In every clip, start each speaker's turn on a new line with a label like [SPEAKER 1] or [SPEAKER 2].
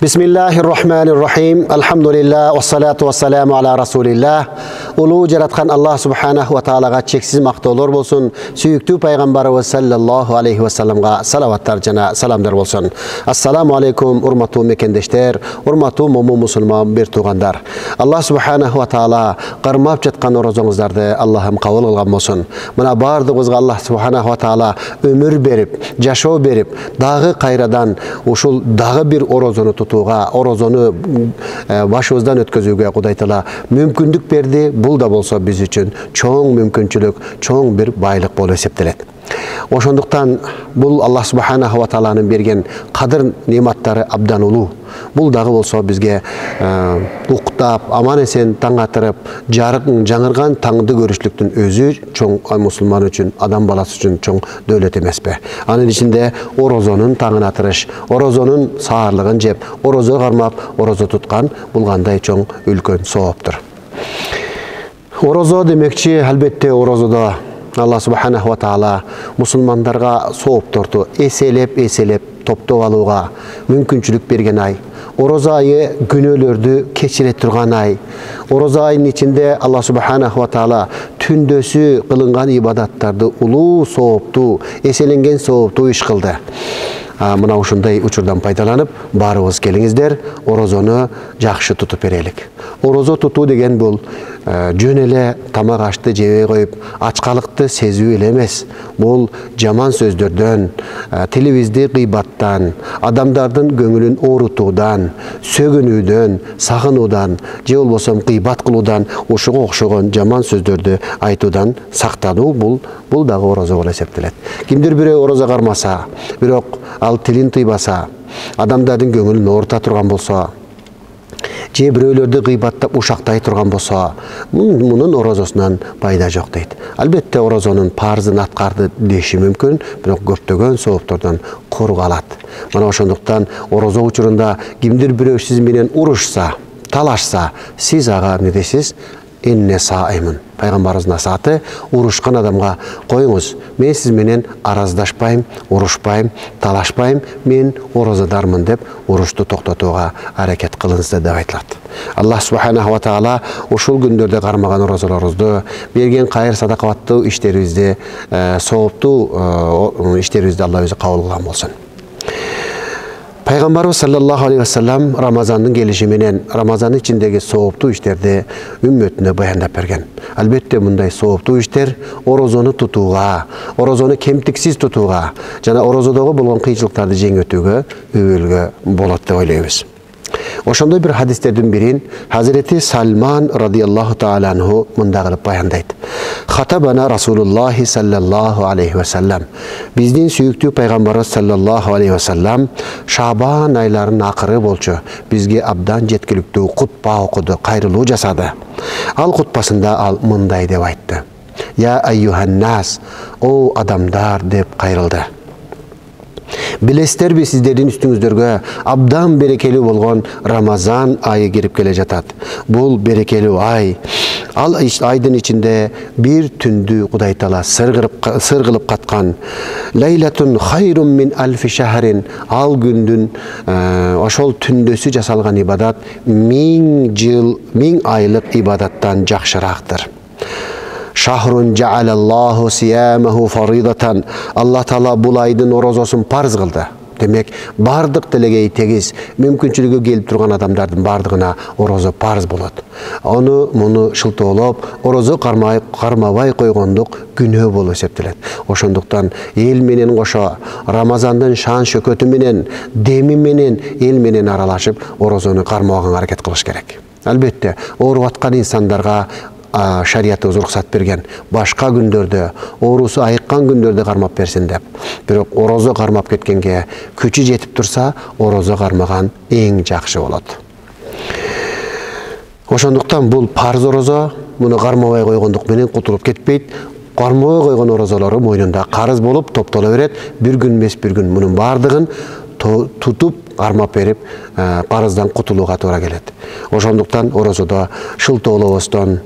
[SPEAKER 1] Bismillahirrahmanirrahim. Elhamdülillah ve salatu ve selamu ala Rasulillah. Ulu jaratkan Allah subhanahu wa ta'alaga çeksiz maqtolor bolsun. Süyüktü Peygamberimiz sallallahu aleyhi ve sellemga salavatlar jana salamlar bolsun. Assalamu aleykum urmatu mekendeşler, urmatu momu musulman bir tuğandar. Allah subhanahu wa ta'ala qarmap jatkan orozoңuzdарды Allah'ım kabul kılgan bolsun. Mına bardığızga Allah subhanahu wa ta'ala ömür berip, jaşoo berip, dağı kayradan uşul dağı bir orozonu tutuğa, orozonu başımızdan ötközüge Kuday Taala mümkünlük berdi. Bul da bolsa biz üçün çoğun mümkünçülük, çoğun bir baylık bolu eseptelet. Oşonduktan bul Allah subhanahu wa ta'ala'nın bergen kadir nimatları abdan ulu. Bul dağı bolsa bizge uktap, aman esen taң atırıp, жаңырған taңды görüşlüktün özü çoğun musulman üçün, adam balası üçün çoğun dövlet emes be. Anın içinde orozonun taңын atırış, orozonun sağırlığın jep, orozo karmap, orozo tutkan bulganday çoğun ülkön soğuptur. Orozo demekçi elbette orozoda Allah subhanahu wa ta'ala musulmandarga soğup tortu, eselep topto aluğa mümkünçülük bergen ay. Orozo ayı günölördü keçire turgan ay. Orozo ayının içinde Allah subhanahu wa ta'ala tündösü kılıngan ibadattardı ulu soğuptu, eselengen soğuptu iş kıldı. Mına uşunday uçurdan paydalanıp barыбыз келиңиздер, orozonu жақшы tutup берелик. Orozo tutu degen bul жөн эле тамак ашты жебей коюп, ачкалыкты сезүү эле эмес. Бул жаман сөздөрдөн, телевизди гыйбаттан, адамдардын көңүлүн оорутуудан, сөгүнүүдөн, сагынуудан, же болбосо гыйбат кылуудан, ушуга окшогон жаман сөздөрдү айтуудан сактануу бул дагы орозо болуп эсептелет. Кимдир бирөө орозо кармаса, бирок ал тилин тыйбаса, адамдардын көңүлүн оорута турган болсо, же бирөөлөрдү гыйбаттап ушактай турган болсо, мунун орозосунан пайда жок дейт. Албетте орозонун парзын аткарды деши мүмкүн, бирок көптөгөн сооптордон кургалат. Мына ошондуктан орозо учурунда кимдир бирөө сиз менен урушса, талашса, сиз ага эмне дейсиз? Инне саимун. Пайгамбарыбыздын насааты урушкан адамга коюңуз, мен сиз менен араздашпайм, урушпайм, талашпайм, мен орозодармын деп урушту токтотууга аракет кылыңыз деп айтылат. Allah subhanahu wa ta'ala ушул күндөрдө кармаган орозолорубузду, берген кайыр садакабаттуу иштерибизди, сооптуу иштерибизди Алла өзү кабыл кылган болсун. Peygamberimiz sallallahu aleyhi ve sellem Ramazan'ın gelişi menen Ramazan'ın içindeki soğuptu işlerde ümmetine bayandap bergen. Elbette bunday soğuptu işler orozonu tutuğa, orozonu kemtiksiz tutuğa, jana orozodogo bolgon kıyçılıktardı jeң ötүүгө öbөлgө bolot dep oyloybuz. Oşondoy bir hadislerden birin Hazreti Salman radıyallahu ta'ala anhu munda kılıp bayandaydı. Hatabana Rasulullah sallallahu aleyhi ve sellem. Bizdin süyüktü Peygamberimiz sallallahu aleyhi ve sellem Şaban aylarının akırı bolçu. Bizge abdan jetkilиктүү kutba okudu, kayrılуу jasadı. Al kutbasında al mınday dep aytты. Ya eyyuhan nas, o adamlar dep kayrıldı. Bilesizler sizlerin üstünüzdörgө abdan berekeli bolgon Ramazan ayı girip gele jatat. Bul berekeli ay. Al aydın içinde bir tündü Kuday Taala sırgılıp katkan. Leylatun hayrun min alfi şehrin. Al gündün oşol tündösü jasalgan ibadat 1000 aylık ibadattan jakşıraktır. Şahrun ja'alallahu siyamehu faridatan. Allah Taala bul aydın orozosun parz kıldı. Demek bardık delegey tegiz mümkünçülüğü gelip turgan adamdardın bardığına orozo parz bolot. Onu munu şıltoolop orozo karmabay koygonduk günөө bolup esептелет. Oşonduktan el menen koşo Ramazandын şan şökötü menen demi menen el menen aralaşıp orozonu karmaganga hareket kılış gerek. Elbette oorup atkан insandarga şariatımız ruhsat bergen. Başka gündörde, orusu ayıkkan gündörde karmap bersin dep. Bирок orozo karmap ketkenge küçü jetip tursa, orozo karmagan eң jakşı bolot. Oşonduktan bul parz orozo, bunu karmabay koygonduk menen kutulup ketpeyt. Karmabay koygon orozolorу moynunda karız bolup toptola beret. Bir gün mes bir gün bunun bardığın tutup armap berip qarızdan qutuluğa toora kelet. Oşonduktan orozoda şıltoolobостон,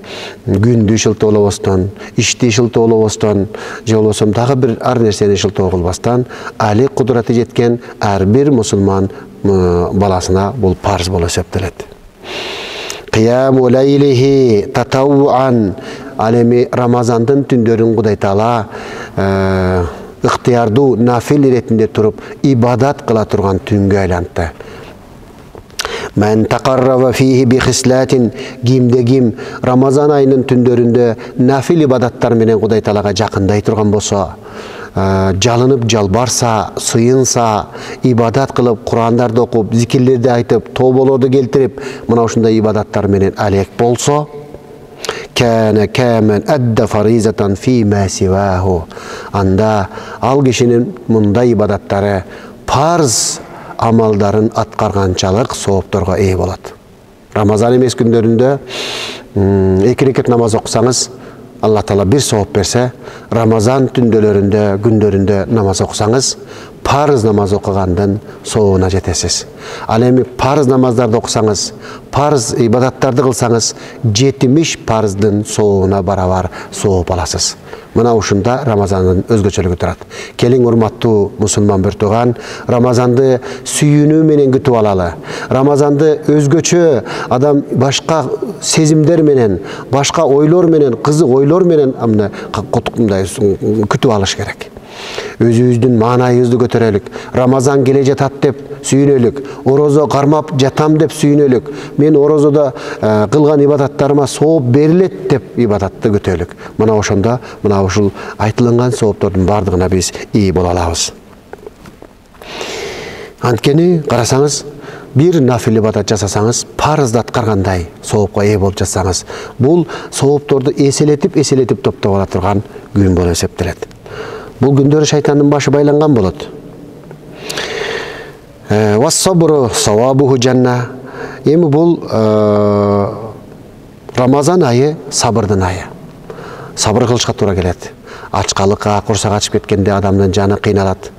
[SPEAKER 1] gündү şıltoolobостон, işti şıltoolobостон, же болбосо дагы бир ар нерсени шылтоо кылбастан али кудураты жеткен ар бир мусулман balasına bul parz bola septelet. Qiyamu leylihi tatawuan alemi Ramazandın tündörün Kuday Taala ıhtiyardu nafil retinde turup ibadat kıla turgan tüngü aylandı. Men takarrava fihi bi hislatin gim Ramazan ayının tündöründe nafil ibadatlar menen Kuday Taalaga jakınday turgan bolsa, жалынып жалбарса, сыйынса, ибадат кылып, Курандарды окуп, зикирлерди айтып, тоболорду келтирип, мына ушундай ибадаттар менен алек болсо, кана каман адда фаризатан фи ма сиваху. Анда ал кишинин мындай ибадаттары парз амалдарын аткарганчалык соопторго ээ болот. Рамазан эмес күндөрүндө 2 рекет намаз окусаңыз, Allah Taala bir soğuk berse, Ramazan tündölöründe, gündöründe namaz okusanız, parız namaz okugandan soğuğuna jetesiz. Alemi parız namazlarda okusanız, parız ibadatlarda kılsanız, 70 parızdın soğuğuna baravar soğup alasız. Mına uşunda Ramazan'ın özgöçölügü turat. Kelin urmattуу musulman bir tuğan, Ramazan'dı süyünü menen gütüp alalı. Ramazan'dı özgöçö adam başka sezimler menen, başka oylor menen, kızı oylor menen amna kütüp alış gerek. Özübüzdün manayыбызды көтөрөлүк. Ramazan келе жатат деп сүйүнөлүк. Орозо кармап жатам деп сүйүнөлүк. Мен орозодо кылган ибадаттарыма сооп берилет деп ибадатты көтөлүк. Мына ошондо мына ушул айтылган сооптордун бардыгына биз ээ боло алабыз. Анткени карасаңыз, bir nafil ibadat жасасаңыз, парызды аткаргандай соопко ээ болуп жатсаңыз, бул соопторду эселетип топтоп ала турган күн болуп эсептелет. Бұл күндері шайтанның башы байланған болады. Вассабру савабуху жанна. Эми бұл Рамазан айы сабырдын айы. Сабыр кылышка туура келет. Ачкалыкка, курсак ачып кеткенде адамдын жаны кыйналат.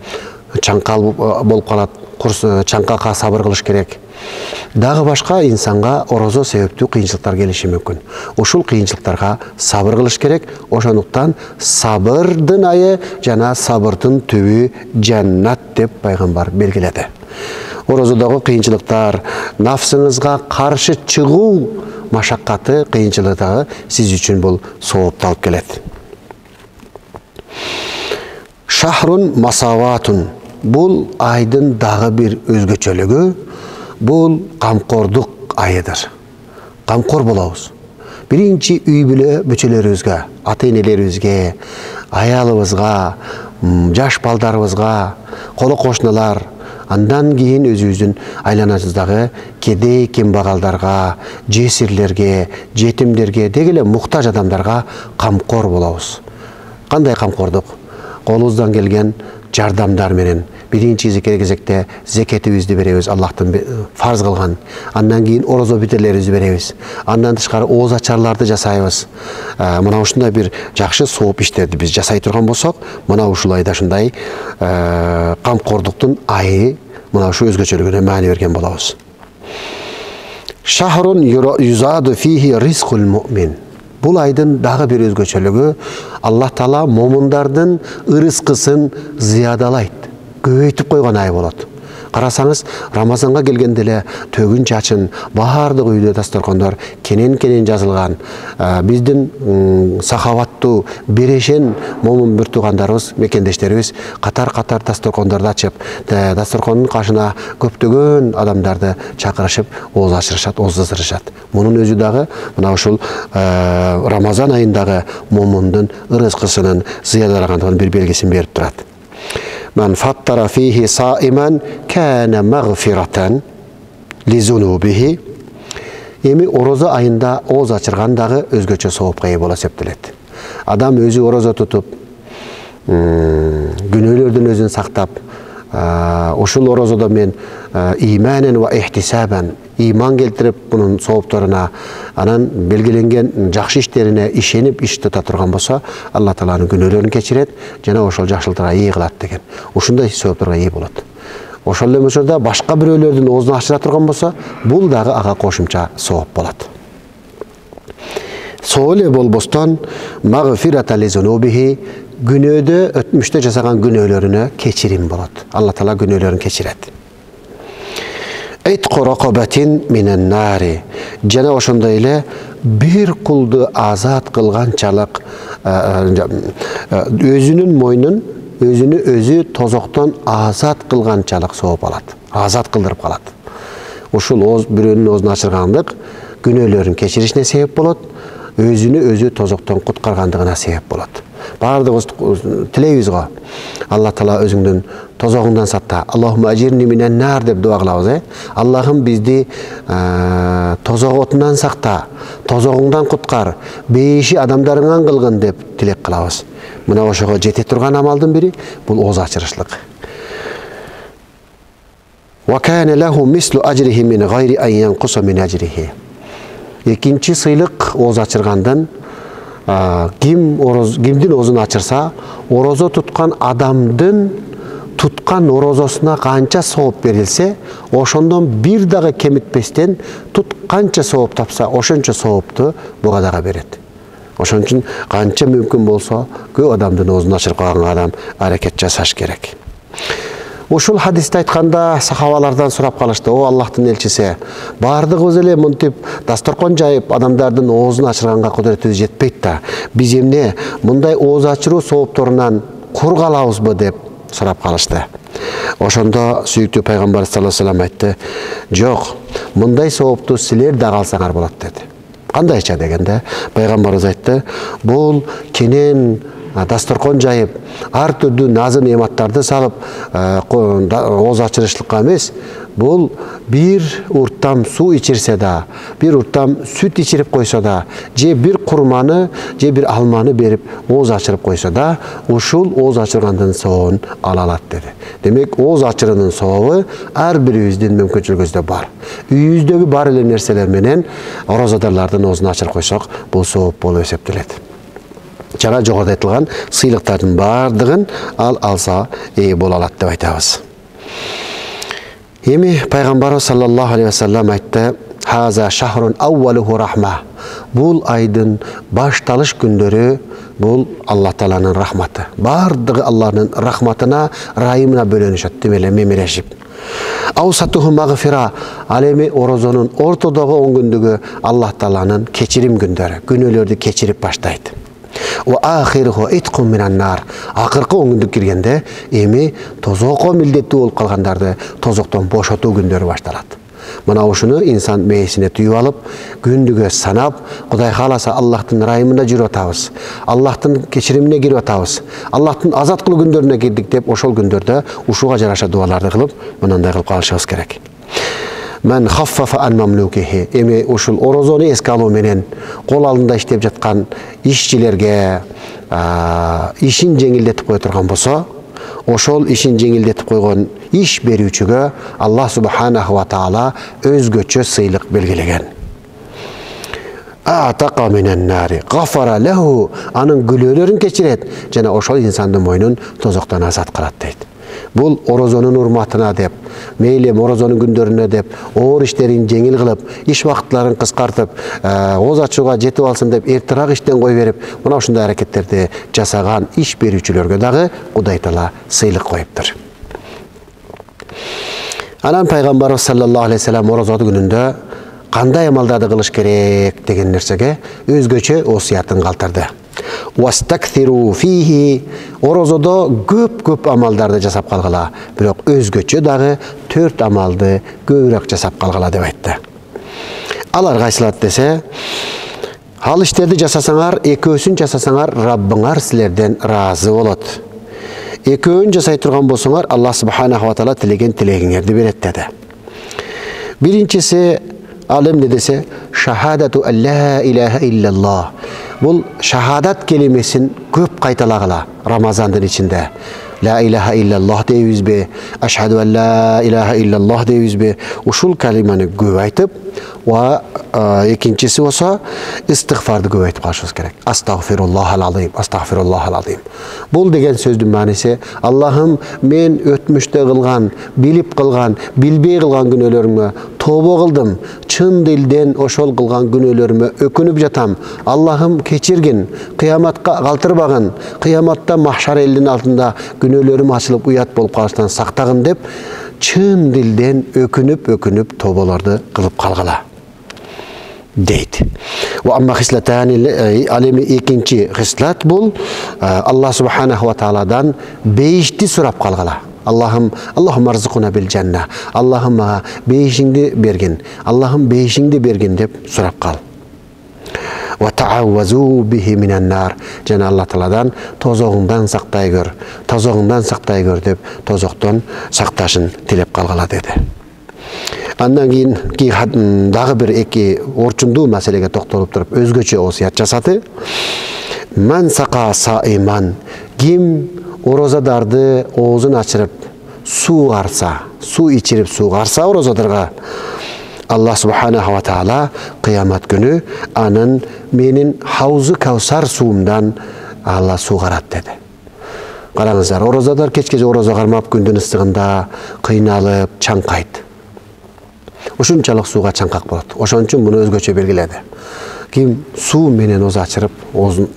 [SPEAKER 1] Чаңкал болуп калат. Чаңкалга сабыр кылыш керек. Дагы башка инсанга орозо себептүү кыйынчылыктар келиши мүмкүн. Ушул кыйынчылыктарга сабыр кылыш керек. Ошондуктан сабырдын айы жана сабырдын түбү жаннат деп пайгамбар белгиледи. Орозодогу кыйынчылыктар, нафсыңызга каршы чыгуу машаккаты, кыйынчылыгы сиз үчүн бул соопту алып келет. Шахрун масаватун. Бул айдын дагы бир өзгөчөлүгү, бул камкордук айыдыр. Камкор болобуз. Биринчи үй бүчөлөрүбүзгө, ата-энелерибизге, аялыбызга, жаш балдарыбызга, коло кошуналар, андан кийин өзүбүздүн айланабыздагы кедей кембагалдарга, жесирлерге, жетимдерге, дегеле муктаж адамдарга камкор болобуз. Кандай камкордук? Колубуздан келген жардамдар менен биринчи кезекте зекетибизди беребиз, Аллахтын фарз кылган. Андан кийин орозо битерлерибизди беребиз. Андан тышкары ооз ачарларды жасайбыз. Мына ушундай бир жакшы сооп иштерди биз жасай турган болсок, мына ушул айда ушундай камкордуктун айы мына ушу өзгөчөлүгүнө маани берген болобуз. Шахрун юзаду фихи ризкул муъмин. Бул айдын дагы бир өзгөчөлүгү, Аллах Таала момундардын ырыскысын зыядалайт, көбөйтүп койгон ай болот. Карасаңыз, Рамазанга келгенде эле төгүн чачын, баардык үйдө дасторкондор кенен жазылган. Биздин сахаваттуу, берешен момун бир туугандарыбыз, мекендештерибиз катар дасторкондорду ачып, дасторкондун кашына көптөгөн адамдарды чакырышып, ооз ачырышат, ооздырышат. Мунун өзү дагы мына ушул Рамазан айындагы момундун ырыскысынын зыядалагандыгынын бир белгисин берип турат. من فطر فيه صائما كان مغفرة لذنوبه. Эми орозо айында ооз ачыргандагы өзгөчө соопка ээ боло эсептелет. Адам өзү орозо тутуп, күнөөлөрдөн өзүн сактап, ушул орозодо мен иманен ва ихтисабан иман келтирип, бунун соопторуна, анан белгиленген жакшы иштерине ишенип иш тута турган болсо, Алла Тааланын күнөөлөрүн кечирет жана ошол жакшылыктарга ээ кылат деген. Ушундай соопторго ээ болот. Ошол эле мөлчөрдө башка бирөөлөрдүн оозун ачыра турган болсо, бул дагы ага кошумча сооп болот. Соо эле болбостон магфирата лизунубихи, күнөөдө өтмүштө жасаган күнөөлөрүнө кечирим болот. Алла Таала күнөөлөрүн кечирет. Eytqu raqabatin minen nari. Jana oşonday ele bir kuldu azat kılgançalık özünün moynun özünü özü tozoktan azat kılgançalık soğup alat. Azat kıldırıp kalat. Uşul birönün ozunu açırganlık günölörün keçirişine sebep bolat. Özünü özü tozoktan kutkargandığına sebep bolat. Bardığız tileyizga. Allah Teala özüngdün tozoğundan satta. Allahümme acirni minen nar dep dua kılabız. Allah'ım bizdi tozoğ otundan sakta. Tozoğundan kutkar. Beyişi adamlarından kılgın dep tilek kılabız. Mına oşoğa jete turgan amaldın biri bul oz açırışlık. Wa kana lahu mislu ajrihi min gayri an yanqusa min ajrihi. İkinci sıylık oz açırgandan kimdin ozunu açırsa orozo tutkan adamdın tutkan orozosuna kança soğup verilse oşondan bir dağı kemitpesten kança soğup tapsa oşonça soğuptu bu kadara beret. Oşon için kança mümkün bolsa köp adamdın ozunu açır koyan adam hareket jasaş gerek. Uşul hadiste aytkanda sahabalardan сурап калышты. O Allah'tın elçisi. Bardığız ele mıntip dastorkon jayıp adamdardın oğuzunu açırganга kudretimiz жетпейт da. Biz emne mınday oğuz açırуу soğuptorundan kur kalabızbı dep сурап калышты. Oşonda süyüktü Peygamber sallallahu aleyhi ve sellem aytты. Жоқ, mınday soğuptu siler de kalsaňar bolat dedi. Kandayça degende Peygamberimiz aytты. Bul kenen dastorkon jayıp, har türlü nazı nematарды salıp oğuz açırışlıkka emes, bul bir urtam su içirse da, bir urtam süt içirip koysa da, je bir kurmanı, je bir almanı berip oğuz açırıp koysa da, uşul oğuz açırgandın soğun alalat dedi. Demek oğuz açırının soğuğu her bir yüzdün mümkünçülüğüzde var. Yüzdögü bar ele nerseler menen orozadarlardan oğuzunu açır koysak, bu soğuk bolu öseptiledi. Jana jogorda aytılgan sыйлыктардын бардыгын алса болалат деп айтабыз. Эми Пайгамбарыбыз саллаллаху алейхи ва саллям айтты: "Хаза шахрун аввалуху рахма." Бул айдын башталыш күндөрү бул Аллах Тааланын рахматы. Бардыгы Аллахтын рахматына, райымына бөлөнүшөт демеле мемирешип. Аусатуху магфира. Ал эми орозонун ортодогу 10 күндүгү Аллах Тааланын кечирим күндөрү, күнөөлөрдү кечирип баштайт. O ahiruhu itqum minan nar. Akırkı 10 gündük girgende emi tozoqo mildetli olup kalgandardı tozoktan boşotu gündörü baştalat. Mına uşunu insan meyesine tüyüp alıp gündügö sanap Kuday kalasa Allah'tın rayımında jürüp atabız. Allah'tın keçirimine girip atabız. Allah'tın azat kılı gündörüne girdik dep oşol gündörde uşuğa jaraşa dualarda kılıp mınanday kılıp kalışыбыз gerek. Men haffafa an mamlukihi. Emi uşul orozonu eske alуу menen kol alında işlep жаткан işçilerge işin жеңилдетип кое турган болсо, oşol işin жеңилдетип койгон iş берүүчүгө Allah subhanahu wa taala özgöçө sыйлык belgilegen. Ataqa minen nari gafara lehu. Anın gülölörün keçiret. Jana oşol insandын moynun tozoktan azat kılat deyt. Bul orozonun urmatına dep, meyle orozonun gündörüne dep, oğur işlerin jеңил kılıp, iş vaktlarını kıskartıp, oğuz açууга jetip alsın dep, ertirak işten koy verip, mına uşunday hareketlerdi jasagan iş berүүчүlөрgө dagы Kuday Taala sыйлыk koyuptur. Anan Peygamberimiz sallallahu aleyhi ve sellem orozatu gününde kanday amaldарды kılış gerek degen nersege özgöçö osiyatın kaltırdı. Vastakthiru fihi. Orozoda köp amaldарды jasap kalgıla. Biroq özgöçö dagı 4 amaldı köbürök jasap kalgıla dep aytты. Alar kaysylat dese, hal işlerdi jasasaňar, ekөөsүn jasasaňar Rabbıňar silerden razı bolat. Ekөөň jasay turgan bolsaňar Allah subhanahu wa taala tilegen tilegiňerdi beret dedi. Birincisi alim ne dese, şahadatu en la ilahe illallah. Bul şahadat kelimesin köp kaytalagıla Ramazandın içinde. La ilahe illallah deyiz be, eşhedü en la ilahe illallah deyiz be. Uşul kelimeni köp aytıp, ve ikincisi olsa istiğfardı köp aytıp kalışımız gerek. Estağfirullahal azim, estağfirullahal azim. Bul degen sözdün manisi, Allah'ım men ötmüşte kılgan, bilip kılgan, bilbey kılgan günölörüme tobo kıldım. Çın dilden oşol kılgan günölörüme ökünüp jatam. Allah'ım keçirgin, kıyamatka kaltırbagın, kıyamatta mahşar elinin altında günölörüm açılıp uyat bolup kalıştan saktagın dep çın dilden ökünüp tobalardı kılıp kalgala deydi. Ve amma hisletani alemi ikinci hislet bul Allah subhanahu wa ta'aladan beşti surap kalgala. Allah'ım arzıkuna bil cennet. Allah'ım beşingdi bergin. Allah'ım beşingdi bergin dep surap kal. Ve ta'avvazu bihi minen nar. Cenab Allah Teala'dan tozoğundan saktay gör dep tozoktan saktaşın tilep kalgala dedi. Andan keyin dagı bir eki orçundu meselege toktolup durup özgöçe osiyat jasady. Man saqa saiman, kim orozadardı oğuzun açırıp su içirip su garsa orozadarga Allah subhanahu wa ta'ala kıyamet günü anın menin havzu Kavsar suumdan Allah su garat dedi. Qarаңыздар, orozadar keçkece oroza garmap gündün ısığında kıynalıp çankaydı. Oşunçalık suğa çankak bolat. Oşon üçün bunu özgöçe belgiledi. Kim su menen oz açırıp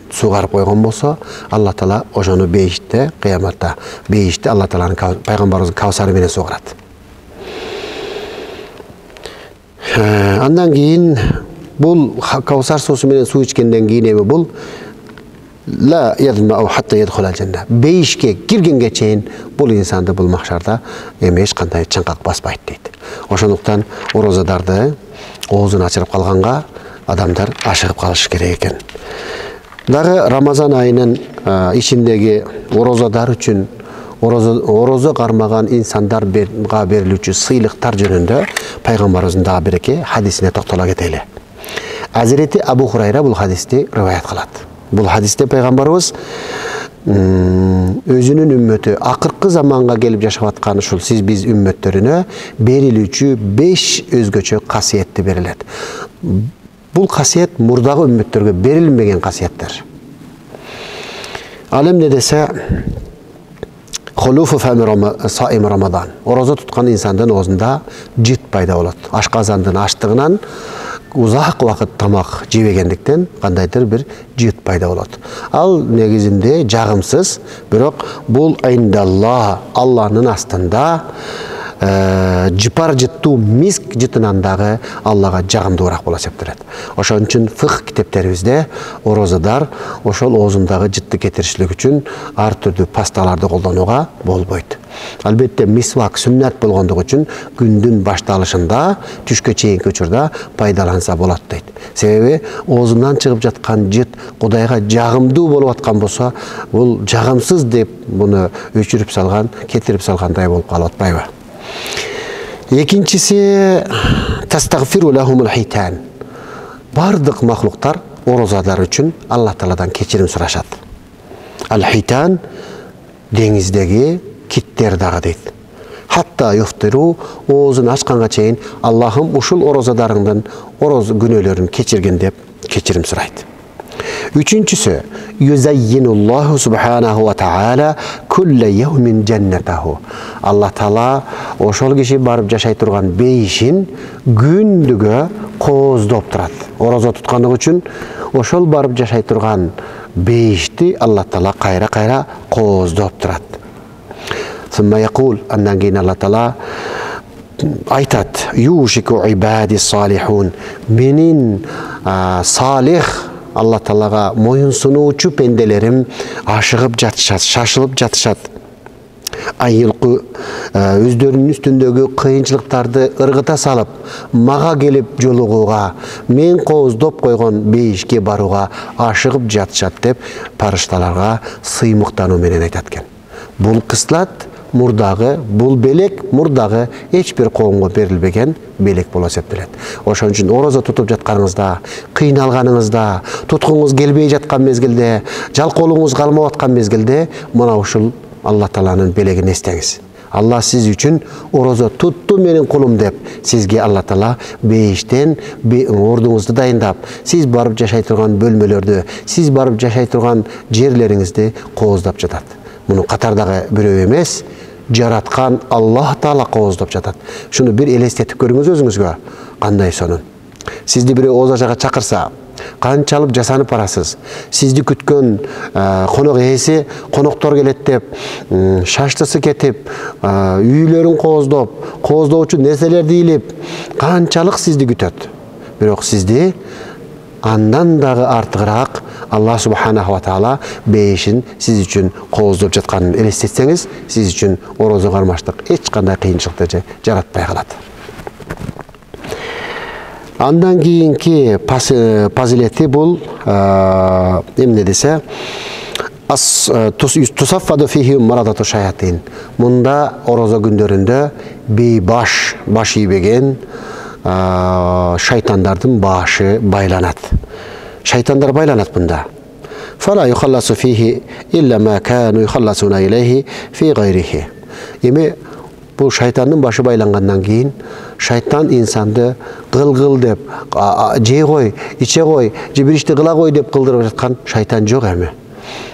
[SPEAKER 1] su garıp koygan bolsa, Allah Teala oşonu beyişte, kıyamatta beyişte Allah Teala'nın Peygamberimizin Kavsarı menen su garat. Andan keyin bul Kavsar susu menen su içkenden keyin emi bul la yadma'u hatta yadkhulal cennet. Beyişke girgenge çeyin bul insandı bul mahşarda emeş kanday çankak basbaydı deydi. Oşonuktan orozadardı oğuzun açırıp kalganga adamlar aşıgıp kalışı gerek eken. Dagı Ramazan ayının içindeki orozadar üçün oroza karmagan insanlarga berilүүчү sıylıktar jönündө Peygamberimizin daha bir hadisine toktala keteli. Hazreti Abu Hurayra bu hadiste rivayet kılat. Bu hadiste Peygamberimiz özünün ümmeti akırkı zamanga gelip yaşap atkan uşul biz ümmetlerine berilүүчү 5 özgöçö kasiyetli berilet. Bu kasiyet murdağı ümmetlerine berilmegen kasiyetler. Alem ne dese Hulufu femi saim Ramazan. Oroza tutkan insandan ozunda cit payda olat. Aşkazandın açtığından uzak vakit tamak jebegендиктен kandaydır bir cit payda olat. Al negizinde jagımsız, biroq bul indallah Allah'ın astında jipar jittu misk jitınandağı Allah'a jagımdуураак bola septiret. Oşon üçün fıkh kiteplerimizde orozadar oşol oğuzundağı jitти ketirişlik üçün ar türlü pastalarda koldanууга bolboyt. Albatta misvak sünnet bolgonduk üçün gündün baştalışında түшкө чейинки учурда пайдаланса болот дейт. Себеби оозундан чыгып жаткан жит Кудайга жагымдуу болуп аткан болсо, бул жагымсыз деп буну өчүрүп салган, кетирип салгандай болуп калып атпайбы? Екіншісі тастағфиру лахумул хитан. Бардық мақлуқтар орозадар үшін Алла Тааладан кечирим сурашат. Ал-хитан деңиздеги киттер дагы дейт. Hatta yufturu oğuzun açkanга çeyin Allah'ım uşul orozadarından oroz günölerin keçirgen dep keçirim suraydı. Üçüncüsü yuzayyinullahu subhanahu ve ta'ala kulle yevmin cennetahu. Allah Taala oşol kişi barıp jaşay turgan beyişin gündügө kozdop turat. Oroza tutkanlık üçün oşol barıp jaşay turgan beyişti Allah Taala kayra kozdop turat. Thumma yaqul andan keyin Allah Taala aytat yushiku ibadi salihun menin salih Allah Taala'ga moyun sunuuçu pendelerim aşıgıp jatışat, şaşılıp jatışat. Ayılqı özdөрүнүн üstündögi kıyınçılıktardı ırgıta salıp maga gelip joluguga men kozdop koygon beyişke baruga aşıgıp jatışat dep parıştalarga sıymıktanуу menен aytatken. Bul kıslat murdağı, bul belek murdağı hiçbir qoğumga berilbegen belek bola septilet. Oşon üçün oroza tutup jatkanыңızda, kıynalganыңızda, tutkunuz gelbey jatkan mezgilde, jalkolуңуз kalmap atkan mezgilde mına uşul Allah Taala'nın belegini esteňiz. Allah siz üçün oroza tuttu menin kulum dep sizge Allah Taala beyişten orduңuzdu dayındap, siz barıp jaşay turgan bölmelerde, siz barıp jaşay turgan jerleriňizde kozdap jatat. Bunu Katar'daki biri emez, jaratkan Allah Taala kozdap jatat. Şunu bir elestetip görüңүз özüңүzgө. Kanday sonun. Sizdi biri oğuz aşağı çakırsa, Канчалык жасанып барасыз. Сизди күткөн конок ээси коноктор келет деп, шаштысы кетип, үйлөрүн кооздоочу нерселерди илип, канчалык сизди күтөт. Бирок сизди андан дагы артыгыраак Аллах субханаху ва таала бейишин сиз үчүн кооздоп жатканын элестетсеңиз, сиз үчүн орозо кармаштык эч кандай кыйынчылыкты жаратпай калат. Андан кийинки фазилети бул эмне десе, тусаффаду фихи марадату шаятин. Мында орозо күндөрүндө бейбаш, баш ийбеген шайтандардын башы байланат. Шайтандар байланат мында. Фала юхалласу фихи илля ма кану юхалласуна илейхи фи гайрихи. Эми бул шайтандын башы байлангандан кийин шайтан инсанды кыл деп, жей кой, иче кой, же бир ишти кыла кой деп кылдырып жаткан шайтан жок эми.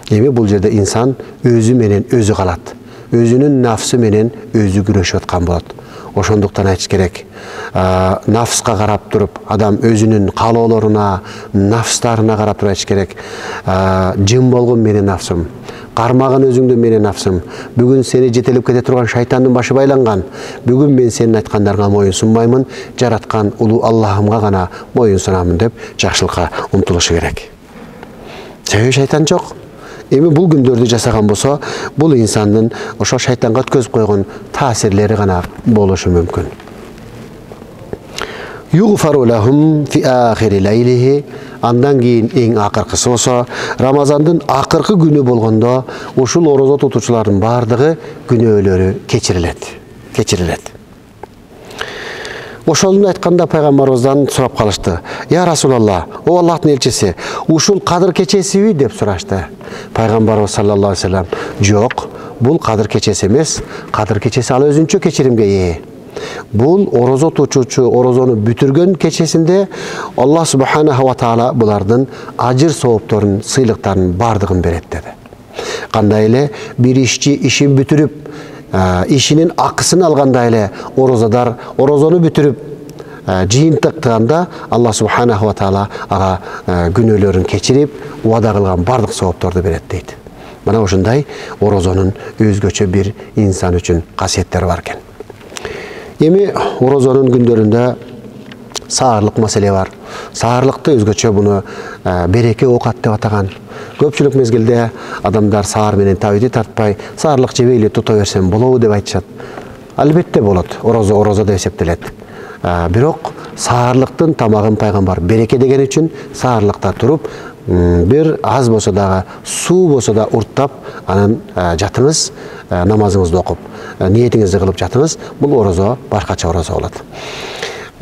[SPEAKER 1] Эми бул жерде инсан өзү менен өзү калат. Өзүнүн нафсы менен өзү күрөшүп аткан болот. Ошондуктан айтыш керек, нафска карап туруп, адам өзүнүн каалоолоруна, нафстарына карап туруп айтыш керек. Жым болгон менин нафсым, кармаган өзүңдү менин нафсым. Бүгүн сени жетелеп кете турган шайтандын башы байланган. Бүгүн мен сенин айткандарыңа моюн сунбаймын, жараткан улуу Аллахымга гана моюн сунамын деп жакшылыкка умтулушу керек. Себеби шайтан жок. Эми бул күндөрдү жасаган болсо, бул инсандын ошо шайтанга өткөзүп койгон таасирлери гана болушу мүмкүн. Югфару лахум фи ахири лейлихи. Андан кийин эң акыркысы болсо, Рамазандын акыркы күнү болгондо ушул орозо тутуучулардын бардыгы күнөөлөрү кечирилет. Ошону айтканда пайгамбарыбыздан сурап калышты. Я Расулалла, о Аллахтын элчиси, ушул кадыр кечесиби деп сурашты. Пайгамбарыбыз саллаллаху алейхи вассалам, жок, бул кадыр кечеси эмес, кадыр кечеси ал өзүнчө кечиримге ээ. Бул орозо тутуучу орозону бүтүргөн кечесинде Аллах субханаху ва таала булардын ажыр соопторун, сыйлыктарын бардыгын берет деди. Кандай эле бир ишчи ишин бүтүрүп, ишинин акысын алгандай эле орозодар орозону бүтүрүп жыйынтыктаганда Аллах субханаху ва таала ага күнөөлөрүн кечирип, убада кылган бардык соопторду берет дейт. Мына ушундай орозонун өзгөчө бир инсан үчүн касиеттери бар экен. Эми орозонун күндөрүндө саарлык маселе бар. Саарлыкты өзгөчө буну береке оокат деп атаган. Көпчүлүк мезгилде адамдар саар менен табити тартпай, саарлык жебей эле тута берсем болобу деп айтышат. Албетте болот, орозо деп эсептелет. Бирок саарлыктын тамагын пайгамбар береке деген үчүн саарлыкта туруп, бир аз болсо дагы, суу болсо да урттап, анан жатыңыз, намазыңызды окуп, ниетиңизди кылып жатыңыз. Бул орозо башкача орозо болот.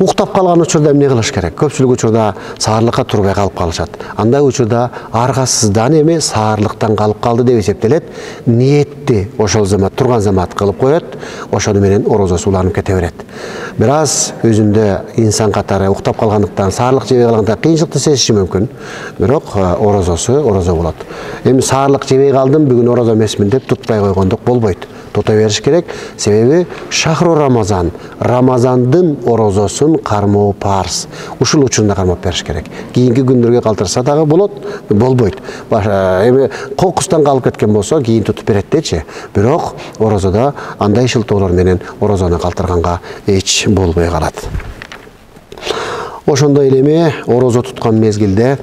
[SPEAKER 1] Уктап калган учурда эмне кылыш керек? Көпчүлүк учурда саарлыкка турбай калып калышат. Андай учурда аргасыздан эми саарлыктан калып калды деп эсептелет. Ниетти ошол замат турган замат кылып коет, ошону менен орозосу уланып кете берет. Бир аз өзүндө инсан катары уктап калгандыктан, саарлык жебей калгандыктан кыйынчылыкты сезиши мүмкүн. Бирок орозосу орозо болот. Эми саарлык жебей калдым, бүгүн орозо эмесмин деп тутпай койгондук болбойт. Тута бериш керек. Себеби шахру Рамазан, Рамазандын орозосун кармоо парз. Ушул учурунда кармап бериш керек. Кийинки күндөргө калтырса дагы болбойт. Эми кокустан калып кеткен болсо, кийин тутуп берет дечи. Бирок орозодо андай шылтоолор менен орозону калтырганга эч болбой калат. Ошондой эле орозо туткан мезгилде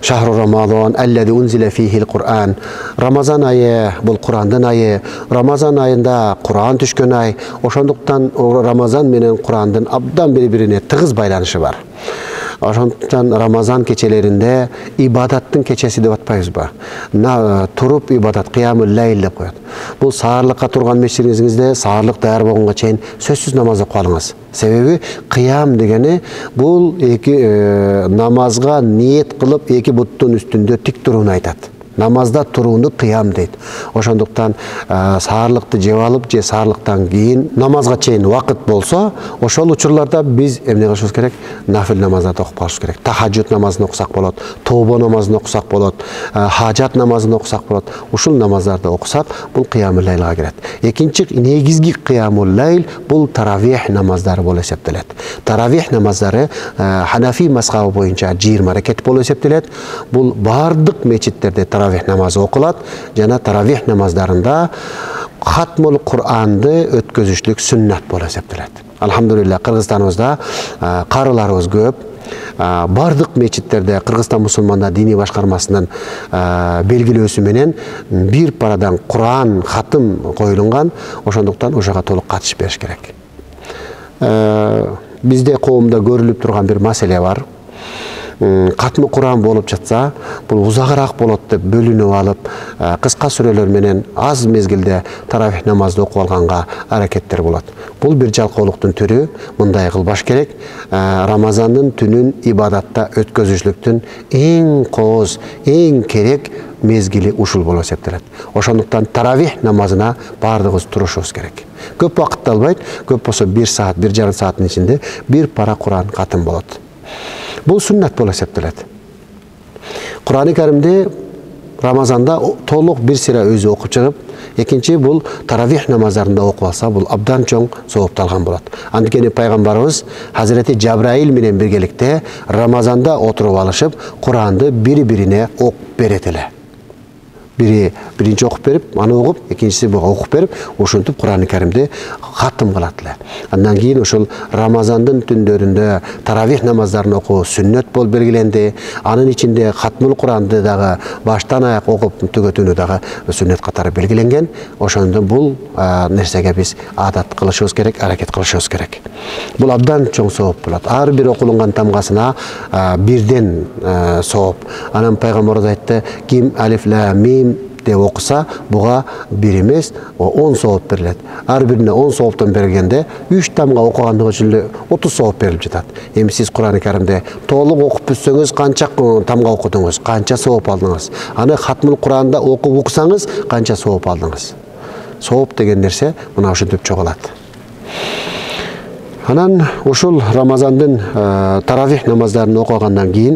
[SPEAKER 1] Шахру Рамазан аллази унзила фихил Кур'ан. Рамазан айы бул Кур'андын айы. Рамазан айында Кур'ан түшкөн ай. Ошондуктан Рамазан менен Кур'андын абдан бири-бирине тыгыз байланышы бар. Ошондуктан Рамазан кечелеринде ибадаттын кечеси деп атпайбызбы? Туруп ибадат, кыямул лейл деп коет. Бул саарлыкка турган мешитиңизде саарлык даяр болгонго чейин сөзсүз намаз окуп алыңыз. Себеби кыям дегени бул эки намазга ниет кылып эки буттун үстүндө тик турууну айтат. Намазда турууну кыям дейт. Ошондуктан саарлыкты жеп алып же саарлыктан кийин намазга чейин убакыт болсо, ошол учурларда биз эмне кылышыбыз керек? Нафил намаздарды окуп калышыбыз керек. Тахажжуд намазын окусак болот, тобо намазын окусак болот, хажат намазын окусак болот. Ушул намаздарды окусак, бул кыямул лайлга кирет. Экинчи негизги кыямул лайл бул таравих намаздары болуп эсептелет. Таравих намаздары Ханафи мазхабы боюнча 20 ракет болуп эсептелет. Бул бардык мечиттерде таравих намазы окулат. Жана таравих намаздарында хатмул Кур'анды өткөзүшлүк сүннат болуп эсептелет. Алхамдулилlah, Кыргызстаныбызда карыларыбыз көп. Бардык мечиттерде Кыргызстан мусулмандар диний башкармасынын белгилөөсү менен бир парадан Кур'ан хатым коюлган. Ошондуктан ошого толук катышып бериш керек. Бизде коомдо көрүлүп турган бир маселе бар. Катмы Кур'ан болуп жатса, бул узагыраак болот деп бөлүнүп алып, кыска сүрөлөр менен аз мезгилде таравих намазды окуп алганга аракеттер болот. Бул бир жалкоолуктун түрү, мындай кылбаш керек. Рамазандын түнүн ибадатта өткөзүшлүктүн эң кооз, эң керек мезгили ушул болуп эсептелет. Ошондуктан таравих намазына бардыгыбыз турушубуз керек. Көп убакыт албайт, көп болсо 1 саат, 1,5 сааттын ичинде бир пара Кур'ан катым болот. Бул сүннат болуп эсептелет. Кур'ани Каримде Рамазанда толук бир сыйра өзү окуп чыгып, экинчи бул таравих намаздарында окуп алса, бул абдан чоң соопталган болот. Андыктен пайгамбарыбыз Хазирети Жабраил менен биргеликте Рамазанда отуруп алышып, Кур'анды бири-бирине окуп берет эле. Бири биринчи окуп берип, аны окуп, экинчиси буга окуп берип, ошентип Кур'ани Каримди хатым кылат эле. Андан кийин ошол Рамазандын түндөрүндө таравих намаздарын окуу сүннөт болуп белгиленди. Анын ичинде хатмул Кур'анды дагы баштан аяк окуп түгөтүүнү дагы сүннөт катары белгиленген. Ошондо бул нерсеге биз адат кылышыбыз керек, аракет кылышыбыз керек. Бул абдан чоң сооп болот. Ар бир окулган тамгасына бирден сооп. Анан пайгамбарыбыз айтты: ким алиф лам мим деп окуса, буга 1 эмес, 10 сооп берилет. Ар бирине 10 сооптон бергенде 3 тамга окугандыгы үчүн 30 сооп берилип жатат. Эми сиз Кур'ани Каримде толук окуп бүтсөңүз, канча тамга окудуңуз, канча сооп алдыңыз? Аны хатмул Кур'анда окуп уксаңыз, канча сооп алдыңыз? Сооп деген нерсе мына ушинтип чогулат. Анан ушул Рамазандын таравих намаздарын окугандан кийин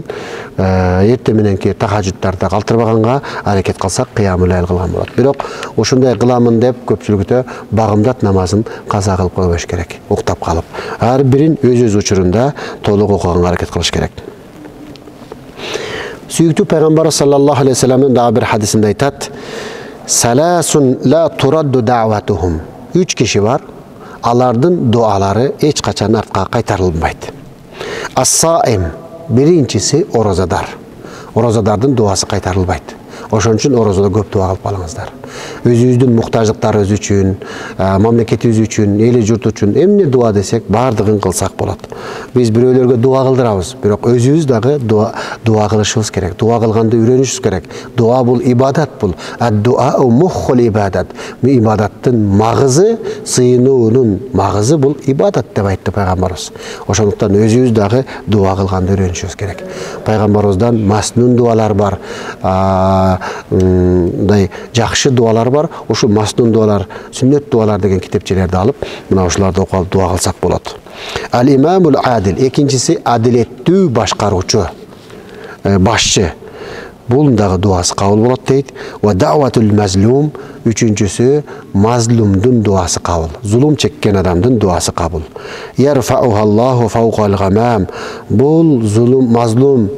[SPEAKER 1] эртең мененки тахажжудтарды калтырбаганга аракет кылсак кыямул лайл кылган болот. Бирок ушундай кыламын деп көпчүлүктө багымдат намазын каза кылып койбош керек, уктап калып. Ар бирин өз учурунда толук окуганга аракет кылыш керек. Сүйүктүү пайгамбар саллаллаху алейхи вассаламдын дагы бир хадисинде айтат: "Саласун ла турадду да'ватухум." 3 киши бар, алардын дуалары эч качан артка кайтарылбайт. Ас-саим, биринчиси оразадар. Оразадардын дуасы кайтарылбайт. Ошон үчүн оразада көп дуа кылып калыңыздар. Өзүбүздүн муктаждыктарыбыз үчүн, мамлекетибиз үчүн, эли журт үчүн эмне дуа десек, бардыгын кылсак болот. Биз бирөөлөргө дуа кылдырабыз, бирок өзүбүз дагы дуа кылышыбыз керек. Дуа кылганды үйрөнүшүбүз керек. Дуа бул ибадат бул. Ад-дуау муххул ибадат. Ибадаттын магызы, сыйынуунун магызы бул ибадат деп айтты пайгамбарыбыз. Ошондуктан өзүбүз дагы дуа кылганды үйрөнүшүбүз керек. Пайгамбарыбыздан маснун дуалар бар. Жакшы дуалар бар. Ушул маснун дуалар, сүннөт дуалар деген китепчелерди алып, мына ушуларды окуп дуа кылсак болот. Ал-имамул адил, экинчиси адилеттүү башкаруучу, башчы. Бул дагы дуасы кабыл болот дейт. Ва да'ватул мазлум, үчүнчүсү мазлумдун дуасы кабыл. Зулум чеккен адамдын дуасы кабыл. Ярфаухаллаху фауқал гамам. Бул мазлум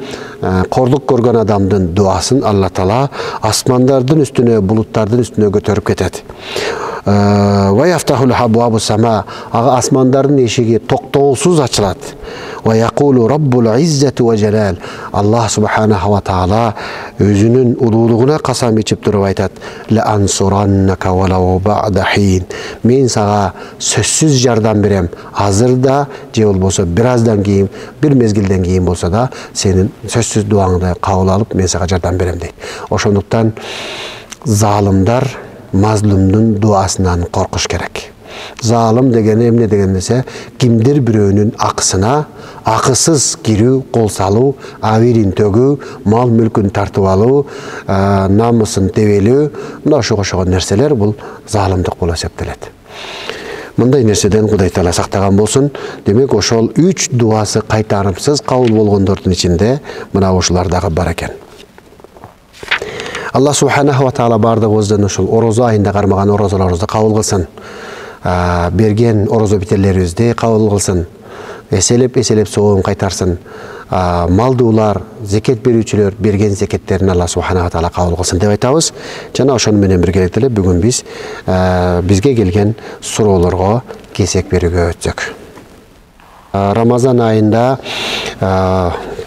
[SPEAKER 1] кордук көргөн адамдын дуасын Алла Таала асмандардын үстүнө, булуттардын үстүнө көтөрүп кетет. Ва яфтахул абвабус сама, ага асмандардын эшиги токтоосуз ачылат. Ва якулу раббул иззати ва жалал. Аллах субханаху ва таала өзүнүн улуулугуна касам ичип туруп айтат: ла ансураннака валау ба'да хин. Мен сага сөзсүз жардам берем. Азыр да же болбосо бир аздан кийин, бир мезгилден кийин болсо да сенин сөзсүз дуаңды кабыл алып, мен сага жардам берем дейт. Ошондуктан залымдар мазлумдун дуасынан коркуш керек. Залым деген эмне деген десе, кимдир бирөөнүн акысына акысыз кирүү, кол салуу, абийирин төгүү, мал мүлкүн тартып алуу, намысын тебелүү, мына ошого окшогон нерселер бул залымдык болуп эсептелет. Мындай нерседен Кудай Таала сактаган болсун. Демек, ошол 3 дуасы кайтарымсыз кабыл болгондордун ичинде мына ушулар дагы бар экен. Алла Субханаху ва Таала бардыгыбыздан ушул орозо айында кармаган орозолорубузду кабыл кылсын. Берген орозо битерлерибизди кабыл кылсын. Эселеп соогун кайтарсын. Малдуулар, зекет берүүчүлөр берген зекеттерин Алла Субханаху ва Таала кабыл кылсын деп айтабыз. Жана ошону менен биргеликте эле бүгүн биз бизге келген суроолорго кесек берүүгө өтсөк. Рамазан айында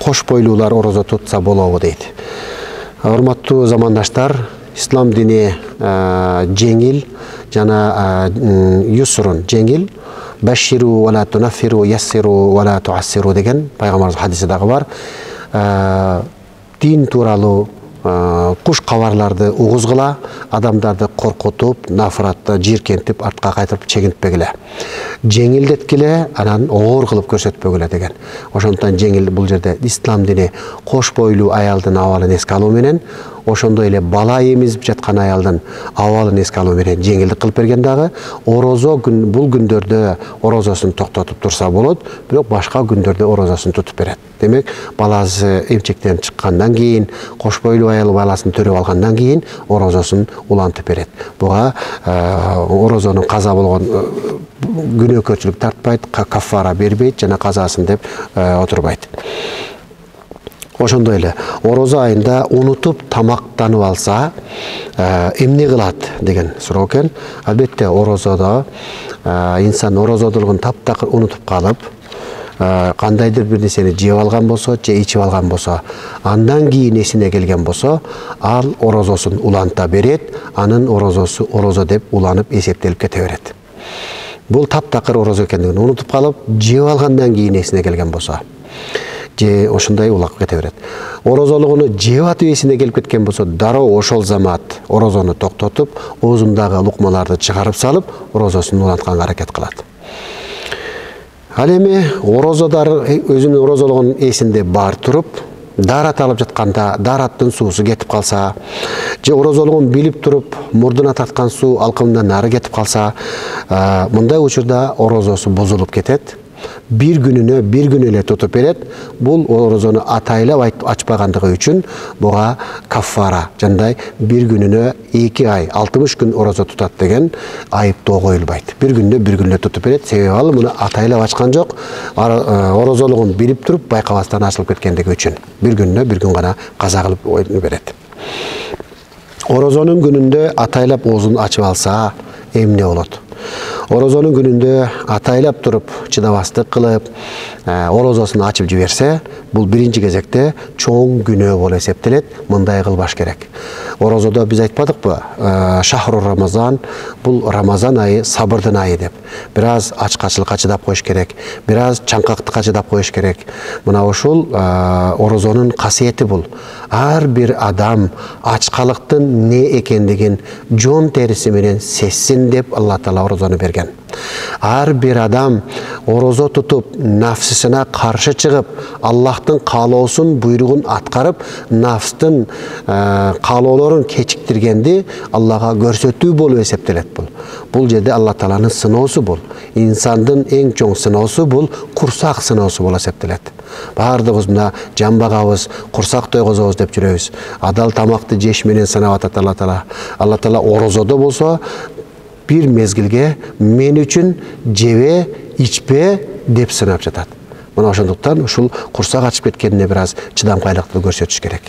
[SPEAKER 1] кош бойлуулар орозо тутса болобу дейт. Урматтуу замандаштар, ислам дини жеңил жана юсрун жеңил. Баширу ва ла тунаффиру, яссиру ва ла туассиру деген пайгамбарыбыз хадиси дагы бар. Дин тууралуу куш кабарларды угузгыла, адамдарды коркутуп, нафратты жиркентип, артка кайтырып чегинтпегиле. Жеңилдеткиле, анан оор кылып көрсөтпөгүлө деген. Ошондуктан жеңил бул жерде ислам дини кош бойлуу аялдын абалын эске алуу менен, ошондой эле бала эмизип жаткан аялдын абалын эске алуу менен жеңилдик кылып берген дагы. Орозо бул күндөрдө орозосун токтотуп турса болот, бирок башка күндөрдө орозосун тутуп берет. Демек, баласы эмчектен чыккандан кийин, кош бойлуу аял баласын төрөп алгандан кийин орозосун улантып берет. Буга орозонун каза болгон күнөөкөрчүлүк тартпайт, каффара бербейт жана казасын деп отурбайт. Ошондой эле орозо айында унутуп тамактанып алса эмне кылат деген суроо экен. Албетте орозодо инсан орозодулугун таптакыр унутуп калып, кандайдыр бир нерсени жеп алган болсо, же ичип алган болсо, андан кийин эсине келген болсо, ал орозосун уланта берет, анын орозосу орозо деп уланып эсептелип кете берет. Бул таптакыр орозо экендигин унутуп калып, жеп алгандан кийин эсине келген болсо, же ошондой улап кете берет. Орозолугуну жеп атып эсине келип кеткен болсо, дароо ошол замат орозону токтотуп, оозундагы лукмаларды чыгарып салып, орозосун улантканга аракет кылат. Ал эми орозодар өзүнүн орозолугунун эсинде бар туруп, дарат алып жатканда дараттын суусу кетип калса, же орозолугун билип туруп, мурдуна тарткан суу алкымынан нары кетип калса, мындай учурда орозосу бузулуп кетет. Bir gün эле тутуп берет. Бул орозону атайлап ачпагандыгы үчүн буга каффара, жандай bir günүнө 2 ай, 60 күн орозо тутат деген айыптоо коюлбайт. Bir күндө тутуп берет. Себеби ал муну атайлап ачкан жок. Орозолугун билип туруп, байкабастан ачылып кеткендиги үчүн bir күн гана каза кылып берет. Орозонун күнүндө атайлап оозун ачып алса эмне болот? Орозонун күнүндө атайлап туруп, чыдабастык кылып, орозосун ачып жиберсе, бул биринчи кезекте чоң күнөө болуп эсептелет. Мындай кылбаш керек. Орозодо биз айтпадыкпы? Шахру Рамазан, бул Рамазан айы сабырдын айы деп. Бир аз ачкачылыкка чыдап коюш керек, бир аз чаңкактыкка чыдап коюш керек. Мына ушул орозонун касиети бул. Ар бир адам ачкалыктын не экендигин жон териси менен сезсин деп Алла Таала орозону берген. Ар бир адам орозо тутуп, нафсисине каршы чыгып, Аллахтын каалоосун, буйругун аткарып, нафстын каалоолорун кечиктиргенди Аллага көрсөтүү болуп эсептелет бул. Бул жерде Алла Тааланын сыноосу бул. Инсандын эң чоң сыноосу бул курсак сыноосу болуп эсептелет. Бардыгыбыз мына жамбагабыз, курсак тойгозобуз деп жүрөбүз. Адал тамакты жеш менен санап атат Алла Таала. Алла Таала орозодо болсо bir mezgilge men üçün jebe, içpe деп сынап жатат. Мына ошондуктан ушул курсак ачып кеткенине бир аз чыдамкайлыкты көрсөтүш керек.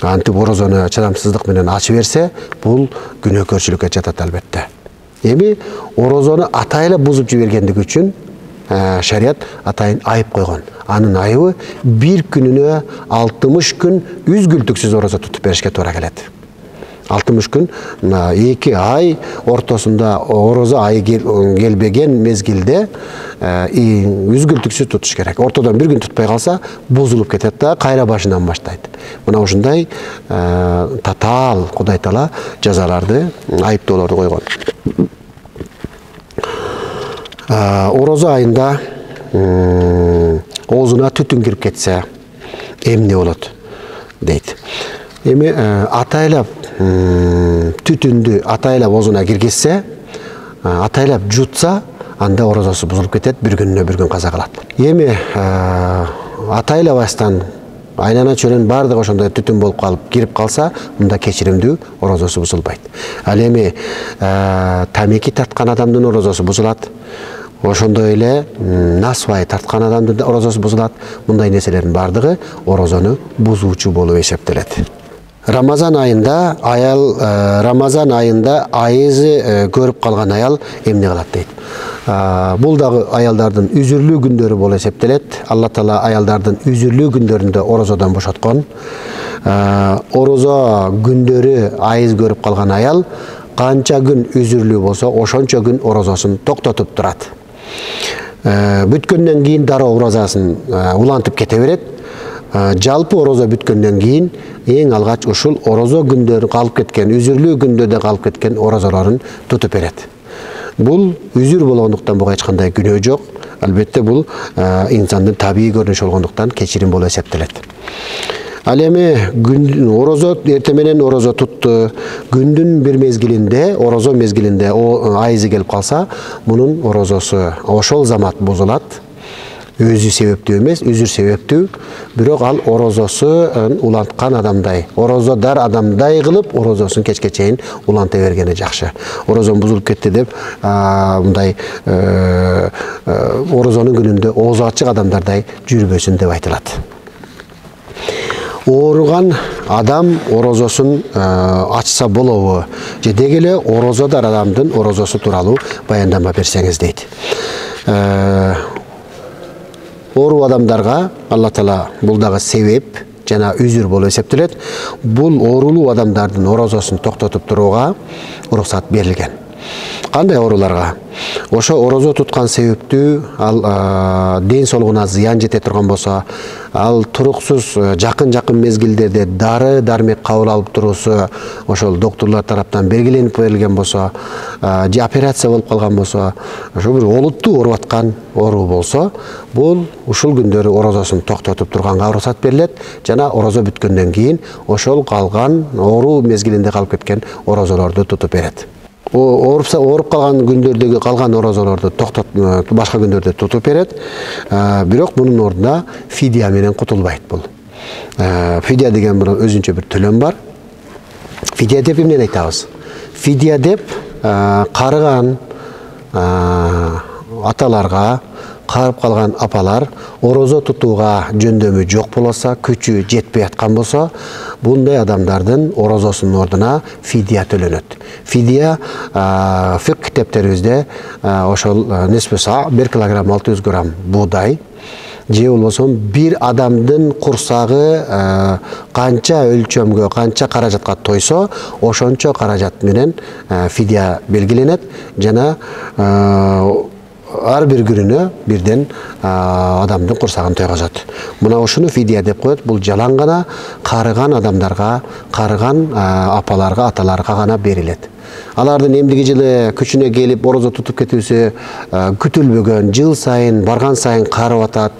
[SPEAKER 1] Антип орозону чыдамсыздык менен ачып берсе, бул күнөөкөрчүлүккө жатат албетте. Эми орозону атайлап бузуп жибергендиги үчүн шарият атайын айып койгон. Анын айыбы bir күнүнө 60 күн үзгүлтүксүз орозо тутуп беришке туура келет. 60 күн, 2 ай ортосунда орозо айы келбеген мезгилде үзгүлтүксүз тутуш керек. Ортодон bir күн тутпай калса, бузулуп кетет да, кайра башынан баштайт. Мына ушундай татаал Кудай Таала жазаларды, айыптоолорду койгон. Орозо айында оозуна түтүн кирип кетсе эмне болот дейт. Эми атайлап түтүндү атайлап оозуна киргизсе, атайлап жутса, анда орозосу бузулуп кетет, bir күнүнө bir күн каза калат. Эми атайлабастан айлана чөйрөнүн баардыгы ошондой түтүн болуп калып кирип калса, мында кечиримдүү орозосу бузулбайт. Ал эми тамеки тарткан адамдын орозосу бузулат. Ошондой эле насвай тарткан адамдын орозосу бузулат. Мындай нерселердин баардыгы орозону бузуучу болуп эсептелет. Рамазан айында айызы көрүп калган аял эмне кылат дейт. Бул дагы аялдардын үзүрлүү күндөрү болуп эсептелет. Алла Таала аялдардын үзүрлүү күндөрүндө орозодон бошоткон. Орозо күндөрү айыз көрүп калган аял канча күн үзүрлүү болсо, ошончо күн орозосун токтотуп турат. Бүткөндөн кийин дароо орозасын улантып кете берет. Жалпы орозо бүткөндөн кийин эң алгач ушул орозо күндөрү калып кеткен, үзүрлүү күндөрдө калып кеткен орозолорун тутуп берет. Бул үзүр болгондуктан буга эч кандай күнөө жок. Албетте бул инсандын табигый көрүнүшү болгондуктан кечирим болуп эсептелет. Ал эми орозо эртең менен орозо тутту, күндүн bir мезгилинде, орозо мезгилинде айызы келип калса, мунун орозосу ошол замат бузулат. Өзү себептүү эмес, үзүр себептүү. Бирок ал орозосун уланткан адамдай, орозодар адамдай кылып, орозосун кечке чейин уланта бергени жакшы. Орозом бузулуп кетти деп, мындай орозонун күнүндө оозу ачык адамдардай жүрбөсүн деп айтылат. Ооруган адам орозосун ачса болобу? Же деги эле орозодар адамдын орозосу тууралуу баяндама берсеңиз дейт. Оору адамдарга Алла Таала бул дагы себеп жана үзүр болуп эсептелет. Бул оорулуу адамдардын орозосун токтотуп турууга уруксат берилген. Кандай ооруларга? Ошо орозо туткан себептүү ал ден соолугуна зыян жете турган болсо, ал туруксуз жакын мезгилдерде дары дармек кабыл алып туруусу ошол докторлор тараптан белгиленип берилген болсо, же операция болуп калган болсо, ошо бир олуттуу ооруп аткан оору болсо, бул ушул күндөрү орозосун токтотуп турганга уруксат берилет жана орозо бүткөндөн кийин ошол калган оору мезгилинде калып кеткен орозолорду тутуп берет. Ооруп калган күндөрдөгү калган орозолорду башка күндөрдө тутуп берет. Бирок мунун ордуна фидия менен кутулбайт бул. Фидия деген бир өзүнчө бир төлөм бар. Фидия деп эмнени айтабыз? Фидия деп карыган аталарга, карып калган апалар орозо тутууга жөндөмү жок болсо, күчү жетпей аткан болсо, bunday адамдардын орозосунун ордуна фидия төлөнөт. Фидия фик китептерибизде ошол неспеса 1 килограмм 600 грамм буудай, же болбосо бир адамдын курсагы канча өлчөмгө, канча каражатка тойсо, ошончо каражат менен фидия белгиленет жана ар бир күнүнө бирден адамдын курсагын тойгозот. Мына ушуну фидия деп коет. Бул жалаң гана карыган адамдарга, карыган апаларга, аталарга гана берилет. Алардын эмдиги жылы күчүнө келип орозо тутуп кетүүсү күтүлбөгөн, жыл сайын барган сайын карып атат,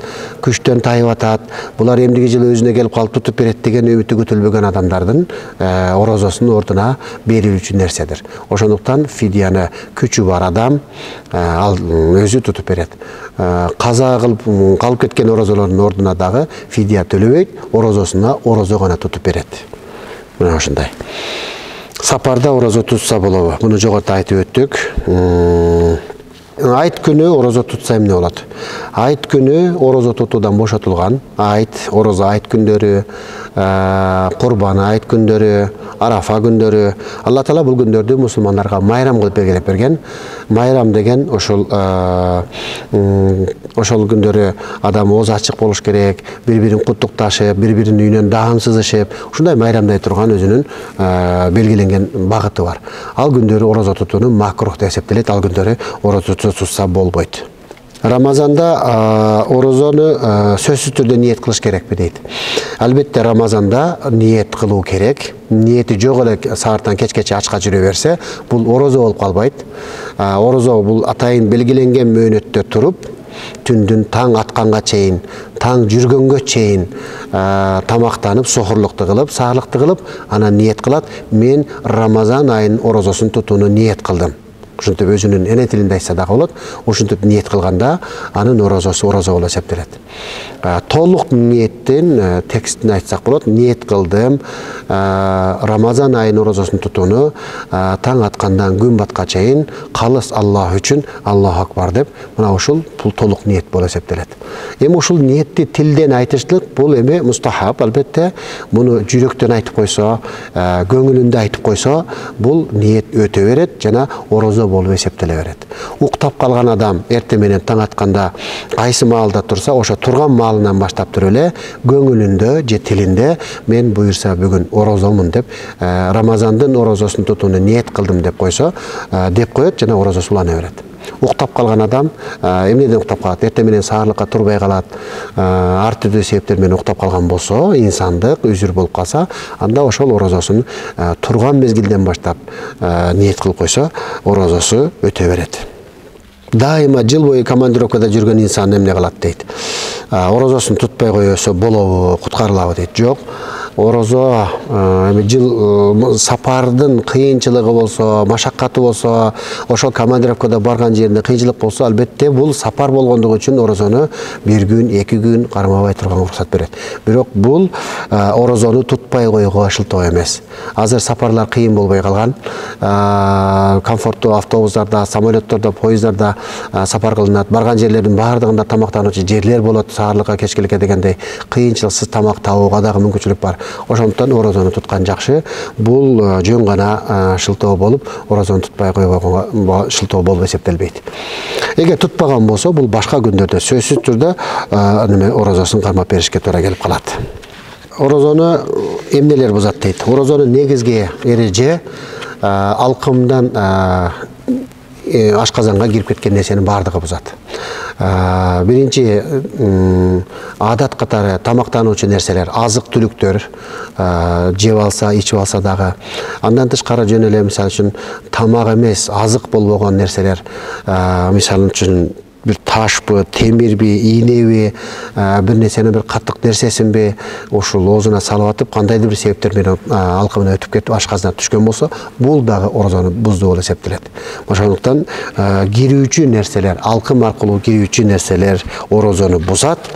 [SPEAKER 1] күчтөн тайып атат. Булар эмдиги жылы өзүнө келип калып тутуп берет деген үмүтү күтүлбөгөн адамдардын орозосунун ордуна берилүүчү нерседир. Ошондуктан фидияны күчү бар адам ал өзү тутуп берет. Каза кылып калып кеткен орозолордун ордуна дагы фидия төлөбөйт, орозосуна орозо гана тутуп берет. Мына ошондой. Сапарда орозо тутса болобу? Муну жогоруда айтып өттүк. Айт күнү орозо тутса эмне болот? Айт күнү орозо тутуудан бошотулган. Айт, орозо айт күндөрү, Курбан айт күндөрү, Арафа күндөрү. Алла Таала бул күндөрдү мусулмандарга майрам кылып белгилеп берген. Майрам деген ошол күндөрү адам оозу ачык болуш керек, бири-бирин куттукташып, бири-биринин үйүнөн даам сызышып, ушундай майрамдай турган өзүнүн белгиленген багыты бар. Ал күндөрү орозо тутууну макрух деп эсептелет. Ал күндөрү орозо тутса болбойт. Рамазанда орозону сөзсүз түрдө ниет кылыш керекпи дейт. Албетте Рамазанда ниет кылуу керек. Ниети жок эле сааттан кечкече ачка жүрө берсе, бул орозо болуп калбайт. Орозо бул атайын белгиленген мөөнөттө туруп, түндүн таң атканга чейин, таң жүргөнгө чейин тамактанып, сохурлукту кылып, саарлыкты кылып, анан ниет кылат. Мен Рамазан айынын орозосун тутууну ниет кылдым. Ушинтип өзүнүн эне тилинде айтса дагы болот. Ушинтип ниет кылганда анын орозосу орозо болуп эсептелет. Толук ниеттин текстин айтсак болот. Ниет кылдым Рамазан айынын орозосун тутууну таң аткандан күн батка чейин калыс Аллах үчүн Аллаху акбар деп, мына ушул толук ниет болуп эсептелет. Эми ушул ниетти тилден айтышлык бул эми мустахаб. Албетте муну жүрөктөн айтып койсо, көңүлүндө айтып койсо, бул ниет өтө берет жана орозо болуп эсептеле берет. Уктап калган адам эртең менен таң атканда кайсы маалда турса, ошо турган маалынан баштап туруп эле көңүлүндө же тилинде мен буюрса бүгүн орозомун деп, Рамазандын орозосун тутууну ниет кылдым деп койсо, деп коет жана орозосу улана берет. Уктап калган адам эмнеден уктап калат? Эртең менен саарлыкка турбай калат. Ар түрдүү себептер менен уктап калган болсо, инсандык үзүр болуп калса, анда ошол орозосун турган мезгилден баштап ниет кылып койсо, орозосу өтө берет. Дайыма жыл бою командировкада жүргөн инсан эмне кылат дейт. Орозосун тутпай койсо болобу, куткарылабы дейт. Жок. Орозо жыл сапардын кыйынчылыгы болсо, машаккаты болсо, ошол командировкада барган жеринде кыйынчылык болсо, албетте бул сапар болгондугу үчүн орозону 1 күн, 2 күн кармабай турганга уруксат берет. Бирок бул орозону тутпай койууга шылтоо эмес. Азыр сапарлар кыйын болбой калган. Комфорттуу автобустарда, самолеттордо, поезддарда сапар кылынат. Барган жерлердин баардыгында тамактануучу жерлер болот. Саарлыкка, кечкиликке дегендей кыйынчылыксыз тамак табууга дагы мүмкүнчүлүк бар. Ошондуктан орозону туткан жакшы. Бул жөн гана шылтоо болуп, орозону тутпай койгонго шылтоо болуп эсептелбейт. Эгер тутпаган болсо, бул башка күндөрдө сөзсүз түрдө орозосун кармап беришке туура келип калат. Орозону эмнелер бузат дейт. Орозонун негизги эреже алкымдан ашказанга кирип кеткен нерсенин баардыгы бузат. Биринчи адат катары тамактануучу нерселер, азык түлүктөр, жеп алса, ичип алса дагы. Андан тышкары жөн эле мисалы үчүн тамак эмес, азык болбогон нерселер, мисалы үчүн bir taşpı, temirbi, iğnebi, bir neseni bir kattık nersesинби ошол оозуна салып атып, кандайдыр бир себептер менен алкымына өтүп кетип ашказына түшкөн болсо, бул дагы орозону буздуу болуп эсептелет. Ошондуктан кирүүчү нерселер, алкым аркылуу кирүүчү нерселер орозону бузат.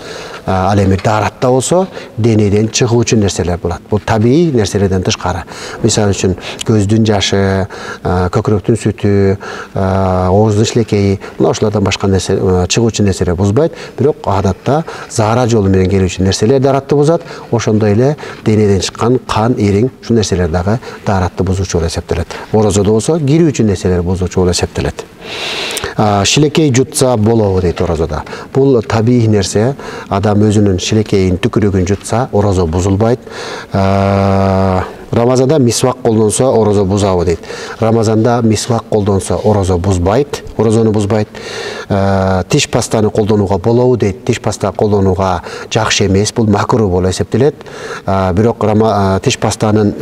[SPEAKER 1] Ал эми даратта болсо, денеден чыгуучу нерселер болот. Бул табигый нерселерден тышкары. Мисалы үчүн көздүн жашы, көкүрөктүн сүтү, ооздун шилекейи, мына ошолордон башка нерсе чыгуучу нерселер бузбайт. Бирок адатта заара жолу менен келүүчү нерселер даратты бузат. Ошондой эле денеден чыккан кан, ириң, ушул нерселер дагы даратты бузуучу болуп эсептелет. Орозодо болсо, кирүүчү нерселер бузуучу болуп эсептелет. Шилекей жутса болобу дейт орозодо. Бул табигый нерсе. Адам өзүнүн шилекейин, түкүрөгүн жутса, орозо бузулбайт. Рамазанда мисвак колдонсо, орозо бузабы дейт. Рамазанда мисвак колдонсо, орозо бузбайт, орозону бузбайт. Тиш пастаны колдонууга болобу дейт. Тиш паста колдонууга жакшы эмес, бул макруh болуп эсептелет. Бирок тиш пастанын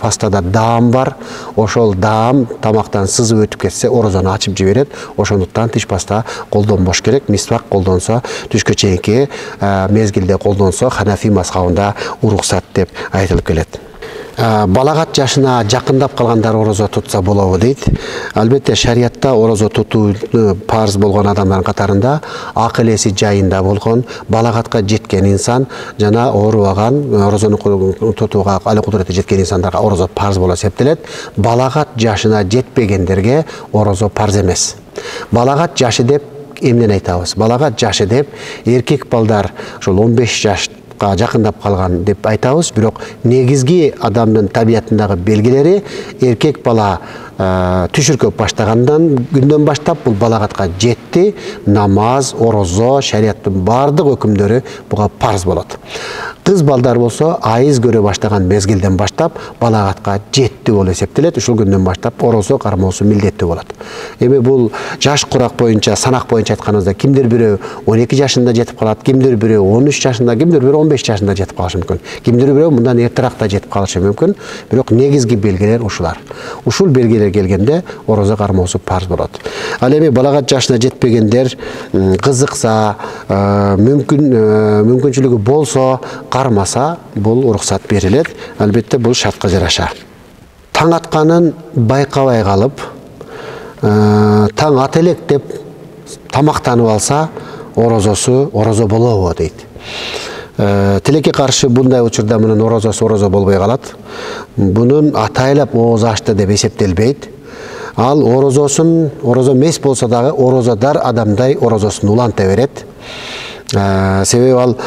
[SPEAKER 1] пастада даам бар. Ошол даам тамактан сызып өтүп кетсе, орозону ачып жиберет. Ошондуктан тиш паста колдонбош керек. Мисвак колдонсо, түшкө чейинки мезгилде колдонсо, Ханафи мазхабында уруксат деп айтылып келет. Балагат жашына жакындап калгандар орозо тутса болобу дейт. Албетте шариятта орозо тутуу парз болгон адамдардын катарында акыл эси жайында болгон, балагатка жеткен инсан жана оорубаган, орозону тутууга али кудурети жеткен инсандарга орозо парз болуп эсептелет. Балагат жашына жетпегендерге орозо парз эмес. Балагат жашы деп эмнени айтабыз? Балагат жашы деп эркек балдар ошол 15 жаш жакындап калган деп айтабыз. Бирок негизги адамдын табиятындагы белгилери эркек бала түшүркөп баштагандан күндөн баштап бул балагатка жетти. Намаз, орозо, шариаттын бардык өкүмдөрү буга парз болот. Кыз балдар болсо айыз көрө баштаган мезгилден баштап балагатка жетти болуп эсептелет. Ушул күндөн баштап орозо кармоосу милдеттүү болот. Эми бул жаш курак боюнча, санак боюнча айтканыбызда кимдир бирөө 12 жашында жетип калат, кимдир бирөө 13 жашында, кимдир бирөө 15 жашында жетип калышы мүмкүн. Кимдир бирөө мындан эртерээк да жетип калышы мүмкүн. Бирок негизги белгилер ушулар. Ушул белгилер келгенде орозо кармоосу парз болот. Ал эми балагат жашына жетпегендер кызыкса, мүмкүнчүлүгү болсо, кармаса, бул уруксат берилет. Албетте бул шартка жараша. Таң атканын байкабай калып, таң ат элек деп тамактанып алса, орозо болобу дейт. Тилекке каршы bunday учурда мунун орозо болбой калат. Бунун атайлап ооз ачты деп эсептелбейт. Ал орозо эмес болсо дагы орозодар адамдай орозосун уланта берет. Себеби ал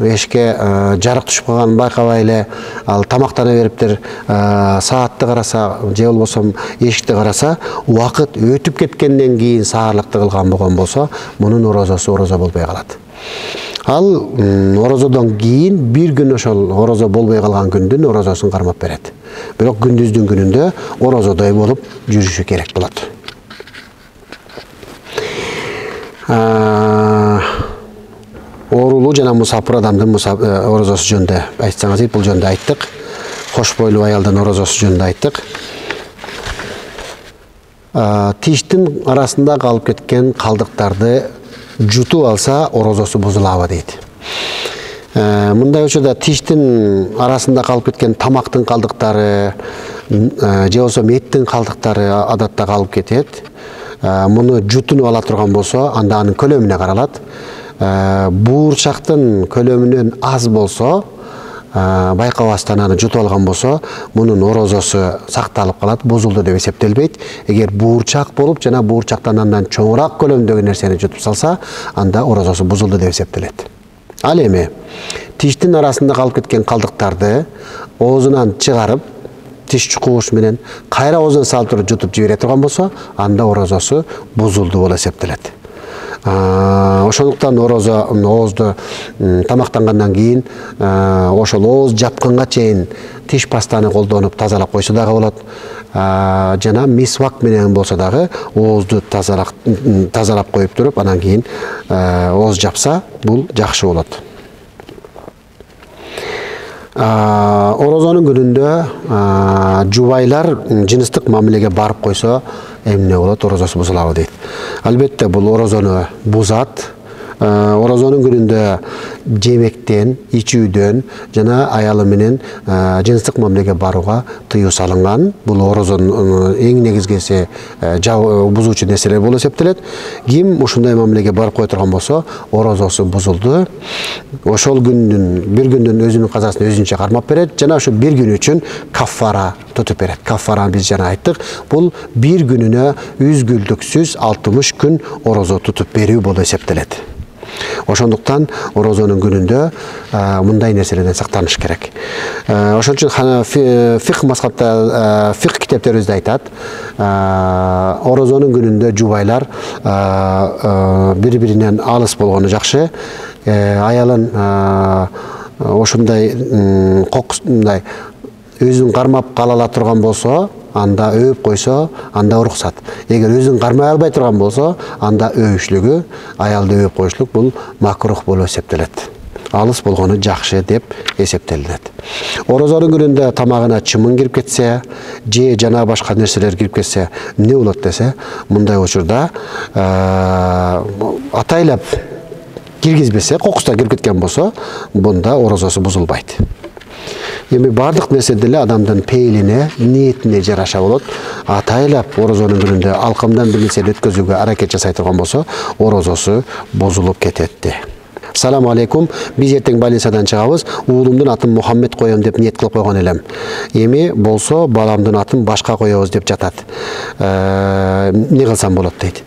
[SPEAKER 1] эшикке жарык түшүп калганын байкабай эле, ал тамактана бериптир, саатты караса же болбосо эшикти караса, убакыт өтүп кеткенден кийин саарлыкты кылган болгон болсо, мунун орозо болбой калат. Ал орозодон кийин бир күн ошол орозо болбой калган күндүн орозосун кармап берет. Бирок күндүздүн күнүндө орозодой болуп жүрүшү керек болот. Оорулуу жана мусапыр адамдын орозосу жөнүндө айтсаңыз, бул жөнүндө айттык. Кош бойлуу аялдын орозосу жөнүндө айттык. Тиштин арасында калып кеткен калдыктарды жутуп алса, орозосу бузулабы дейт. Мындай учурда тиштин арасында калып кеткен тамактын калдыктары, же болбосо меттин калдыктары адатта калып кетет. Муну жутунуп ала турган болсо, анда анын көлөмүнө каралат. Буурчактын көлөмүнөн аз болсо, байкабастан аны жутуп алган болсо, мунун орозосу сакталып калат, бузулду деп эсептелбейт. Эгер буурчак болуп, жана буурчактан андан чоңураак көлөмдөгү нерсени жутуп салса, анда орозосу бузулду деп эсептелет. Ал эми тиштин арасында калып кеткен калдыктарды оозунан чыгарып, тиш чукуш менен кайра оозуна салып туруп жутуп жибере турган болсо, анда орозосу бузулду болуп эсептелет. Ошондуктан оозду тамактангандан кийин ошол ооз жапканга чейин тиш пастаны колдонуп тазалап койсо дагы болот. Жана мисвак менен болсо дагы оозду тазалап коюп туруп, анан кийин ооз жапса, бул жакшы болот. Орозонун күнүндө жубайлар жыныстык мамилеге барып койсо, эмне болот, орозосу бузулабы дейт. Албетте бул орозону бузат. Орозонун күнүндө жемектен, ичүүдөн жана аялы менен жыныстык мамилеге барууга тыюу салынган. Бул орозонун эң негизгиси бузуучу нерселер болуп эсептелет. Ким ушундай мамилеге барып кое турган болсо, орозосу бузулду. Ошол бир күндүн өзүнүн казасын өзүнчө кармап берет, жана ошо бир күн үчүн каффара тутуп берет. Каффараны биз жана айттык. Бул бир күнүнө үзгүлтүксүз 60 күн орозо тутуп берүү болуп эсептелет. Ошондуктан орозонун күнүндө мындай нерселерден сактаныш керек. Ошон үчүн фикх мазхабта, фикх китептерибизде айтат, орозонун күнүндө жубайлар бири-биринен алыс болгону жакшы. Аялын ошондой кокусундай өзүн кармап кала ала турган болсо, анда өөп койсо, анда уруксат. Эгер өзүн кармай албай турган болсо, анда өөүшлүгү, аялды өөп коюшлук бул макрух болуп эсептелет. Алыс болгону жакшы деп эсептелет. Орозонун күнүндө тамагына чымын кирип кетсе, же жана башка нерселер кирип кетсе, эмне болот десе, мындай учурда атайлап киргизбесе, кокуста кирип кеткен болсо, бунда орозосу бузулбайт. Эми бардык нерседе эле адамдын пейилине, ниетине жараша болот. Атайлап орозонун күнүндө алкамдан бир нерсени өткөзүүгө аракет жасай турган болсо, орозосу бузулуп кетет. Саламу алейкум. Биз эртең больницадан чыгабыз. Уулумдун атын Мухаммед коем деп ниет кылып койгон элем. Эми болсо баламдын атын башка коебуз деп жатат. Эмне кылсам болот дейт.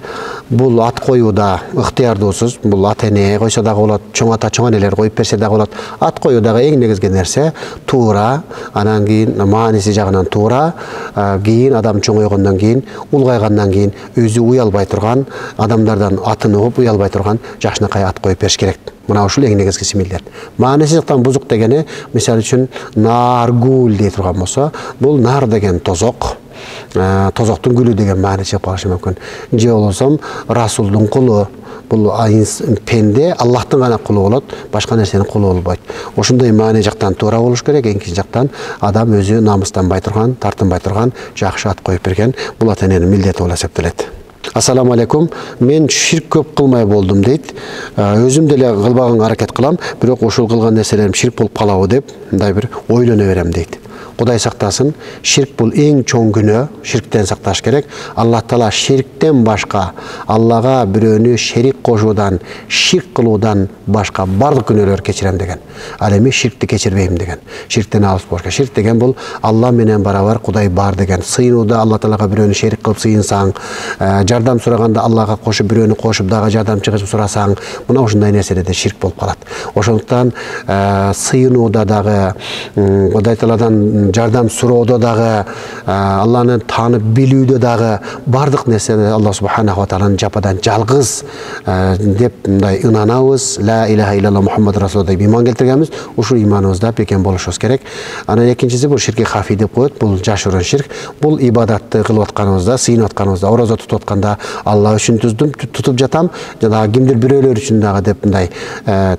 [SPEAKER 1] Бул ат коюуда ыктыярдуусуз, бул ата эне койсо дагы болот, чоң ата чоң энелер коюп берсе дагы болот. Ат коюудагы эң негизги нерсе туура, анан кийин мааниси жагынан туура, кийин адам чоңойгондон кийин, улгайгандан кийин өзү уялбай турган, адамдардан атын угуп уялбай турган жакшынакай ат коюп бериш керек. Мына ушул эң негизгиси милдет. Мааниси жактан бузук дегени, мисалы үчүн нааргул дей турган болсо, бул нар деген тозок, тозоктун гүлү деген маани чыгып калышы мүмкүн. Же болбосо Расулдун кулу, бул пенде Аллахтын гана кулу болот, башка нерсенин кулу болбойт. Ошондой маани жактан туура болуш керек, экинчи жактан адам өзү намыстанбай турган, тартынбай турган жакшы ат коюп берген, бул ата эненин милдети болуп эсептелет. Ассаламу алейкум. Мен ширк көп кылмай болдум дейт. Өзүм деле кылбаганга аракет кылам, бирок ошол кылган нерселерим ширк болуп калабы деп, мындай бир ойлоно берем дейт. Кудай сактасын, ширк бул эң чоң күнөө, ширктен сакташ керек. Аллах Таала ширктен башка, Аллага бирөөнү шерик кошуудан, ширк кылуудан башка бардык күнөөлөр кечирем деген. Ал эми ширкти кечирбейм деген. Ширктен алыс болушка. Ширк деген бул Алла менен барабар Кудай бар деген. Сыйынууда Алла Таалага бирөөнү шерик кылып сыйынсаң, жардам сураганда Аллага кошуп бирөөнү кошуп дагы жардамчы кылып сурасаң, мына ушундай нерселерде ширк болуп калат. Ошондуктан сыйынууда дагы, Кудай Тааладан жардам суроодо дагы, Алланы таанып билүүдө дагы бардык нерседе Алла субханаху ва тааланын жападан жалгыз деп мындай ынанабыз. Ла илаха илlalloh Мухаммад расул деп иман келтиргенбиз. Ушул иманыбызда бекем болушубуз керек. Анан экинчиси бул ширки хафи деп коет. Бул жашыруун ширк. Бул ибадатты кылып атканыбызда, сыйынып атканыбызда, ораза тутуп атканда Алла үчүн тутуп жатам, жана кимдир бирөөлөр үчүн дагы деп мындай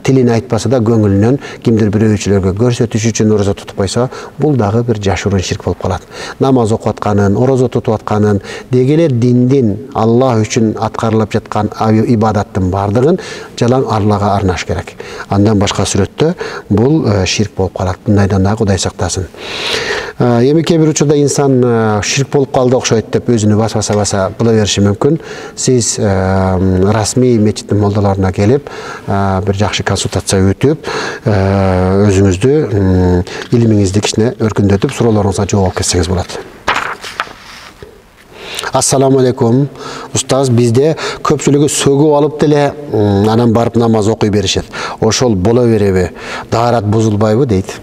[SPEAKER 1] тилин айтпаса да көңүлүнөн кимдир бирөөчүлөргө көрсөтүш үчүн ораза тутуп койсо, бул дагы бир жашыруун ширк болуп калат. Намаз окуп атканын, ораза тутуп атканын, деги эле диндин Аллах үчүн аткарылып жаткан ибадаттын бардыгын жалаң Аллага арнаш керек. Андан башка сүрөттө бул ширк болуп калат. Мындайдан дагы Кудай сактасын. Эми кээ бир учурда инсан ширк болуп калды окшойт деп өзүнү баса кыла бериши мүмкүн. Сиз расмий мечиттин молдолоруна келип, бир жакшы консультация өтүп, өзүңүздү илимиңизди кичине өркүндөтүп, суроолоруңузга жооп алып кетсеңиз болот. Ассаламу алейкум. Устаз, бизде көпчүлүгү сөгүп алып деле анан барып намаз окуй беришет. Ошол боло береби? Даарат бузулбайбы дейт.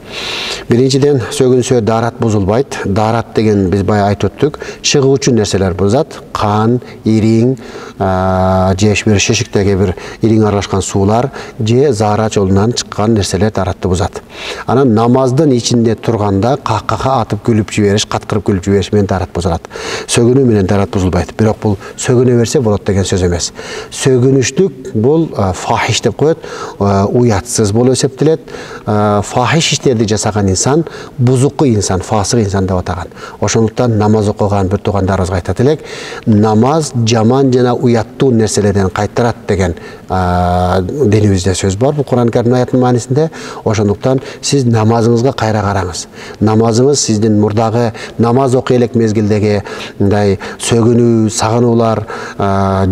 [SPEAKER 1] Биринчиден, сөгүнсө даарат бузулбайт. Даарат деген биз бая айтып өттүк, чыгуучу нерселер бузат. Кан, ириң, же бир шешиктеги бир ириң аралашкан суулар, же заара жолунан чыккан нерселер дааратты бузат. Анан намаздын ичинде турганда каккака атып күлүп жибериш, каткырып күлүп жибериш менен даарат бузулат. Сөгүнүү менен даарат бузулбайт. Бирок бул сөгүнө берсе болот деген сөз эмес. Сөгүнүштүк бул фахиш деп коет, уятсыз болуп эсептелет. Фахиш иштерди жасаган инсан бузуку инсан, фасык инсан деп атаган. Ошондуктан намаз окуган бир туугандарыбызга айтат элек, намаз жаман жана уяттуу нерселерден кайтарат деген динибизде сөз бар. Бул Куран Карим аяттын маанисинде. Ошондуктан сиз намазыңызга кайра караңыз. Намазыңыз сиздин мурдагы намаз окуй элек мезгилдеги мындай сөгүнүү, сагынуулар,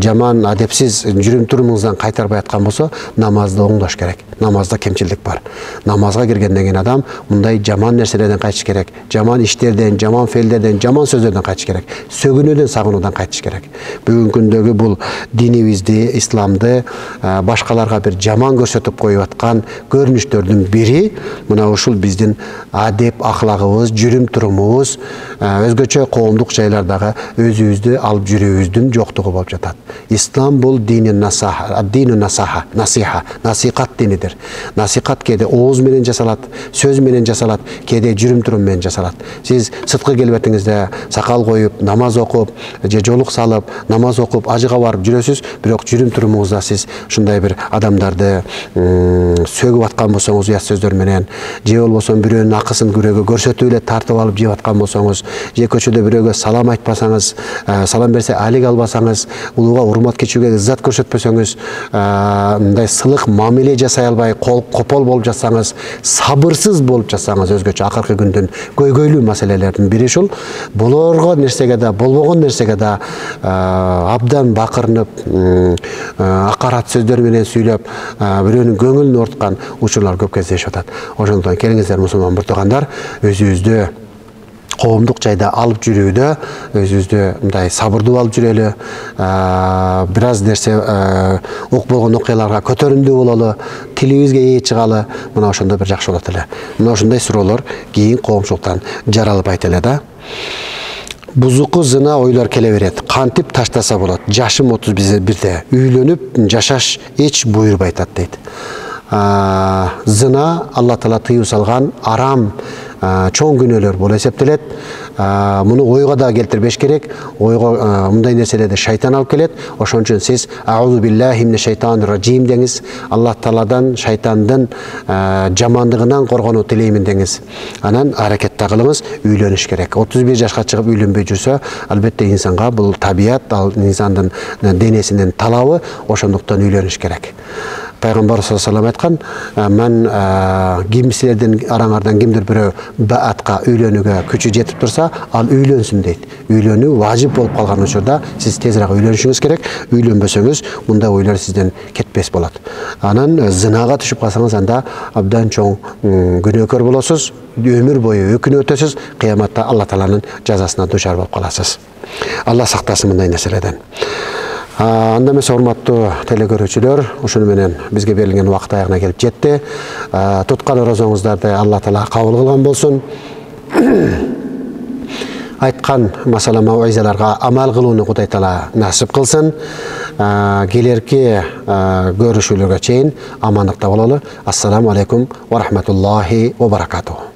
[SPEAKER 1] жаман адепсиз жүрүм-турумуңуздан кайтарбай аткан болсо, намазды оңдош керек. Намазда кемчилдик бар. Намазга киргенден кийин адам мындай жаман нерселерден кайтыш керек. Жаман иштерден, жаман фелдерден, жаман сөздөрдөн кайтыш керек. Сөгүнүүдөн, сагынуудан кайтыш керек. Бүгүнкү күндөгү бул динибизди, исламды башкаларга бир жаман көрсөтүп коюп аткан көрүнүштөрдүн бири мына ушул биздин адеп аклагыбыз, жүрүм-турумубуз, өзгөчө коомдук жайлардагы өзүбүздү алып жүрүүбүздүн жоктугу болуп жатат. Ислам бул динин насаха, насиха, насихат динидир. Насихат кээде ооз менен жасалат, сөз менен жасалат, кээде жүрүм-турум менен жасалат. Сиз сырткы келбетиңизде сакал коюп, намаз окуп, же жолук салып, намаз окуп, ажыга барып жүрөсүз, бирок жүрүм-турумуңузда сиз ушундай бир адамдарды сөгүп аткан болсоңуз, уят сөздөр менен, же болбосо бирөөнүн акысын күрөөгө көрсөтүп эле тартып алып жеп аткан болсоңуз, же көчөдө бирөөгө салам айтпасаңыз, салам берсе алик албасаңыз, улууга урмат кечүүгө ыззат көрсөтпөсөңүз, мындай сылык мамиле жасай албай копол болуп жатсаңыз, сабырсыз болуп жатсаңыз, өзгөчө акыркы күндүн көйгөйлүү маселелердин бири ушул. Болорго нерсеге да, болбогон нерсеге да абдан бакырынып, акарат сөздөр менен сүйлөп, бирөөнүн көңүлүн орткан учурлар көп кездешип атат. Ошондуктан келиңиздер мусулман бир туугандар, өзүбүздү коомдук жайда алып жүрүүдө өзүбүздү мындай сабырдуу алып жүрөлү, бир аз нерсе ук болгон окуяларга көтөрүмдүү бололу, тилибизге ээ чыгалы, мына ошондо бир жакшы болот эле. Мына ошондой суроолор кийин коомчулуктан жаралбайт эле да. Бузуку зына ойлор келе берет. Кантип таштаса болот? Жашым 31-де. Үйлөнүп жашаш эч буйрбайт дейт. Зына Алла Таала тыюу салган арам чоң күнөөлөр болуп эсептелет. Муну ойго да келтирбеш керек. Ойго мындай нерселерди шайтан алып келет. Ошон үчүн сиз аузу биллахи минеш шайтанир раджим деңиз. Алла Тааладан, шайтандын жамандыгынан коргонуу тилеймин деңиз. Анан аракет кылыңыз, үйлөнүш керек. 31 жашка чыгып үйлөнбөй жүрсө, албетте инсанга бул табият, ал инсандын денесинин талабы, ошондуктан үйлөнүш керек. Пайгамбар саллаллаху алейхи айткан, мен ким силердин араңардан кимдир бирөө баатка үйлөнүүгө күчү жетип турса, ал үйлөнсүн дейт. Үйлөнүү важип болуп калган учурда сиз тезирээк үйлөнүшүңүз керек. Үйлөнбөсөңүз, мындай ойлор сизден кетпес болот. Анан зынага түшүп калсаңыз, анда абдан чоң күнөөкөр болосуз. Өмүр бою өкүнүп өтөсүз. Кыяматта Алла Тааланын жазасына дучар болуп каласыз. Алла сактасын мындай нерселерден. Анда эмесе, урматтуу телекөрүүчүлөр, ушуну менен бизге берилген убакыт аягына келип жетти. Туткан орозоңуздарды Алла Таала кабыл кылган болсун. Айткан масала мауизаларга амал кылууну Кудай Таала насип кылсын. Келерки көрүшүүлөргө чейин амандыкта бололу. Ассаламу алейкум ва рахматуллахи ва баракатух.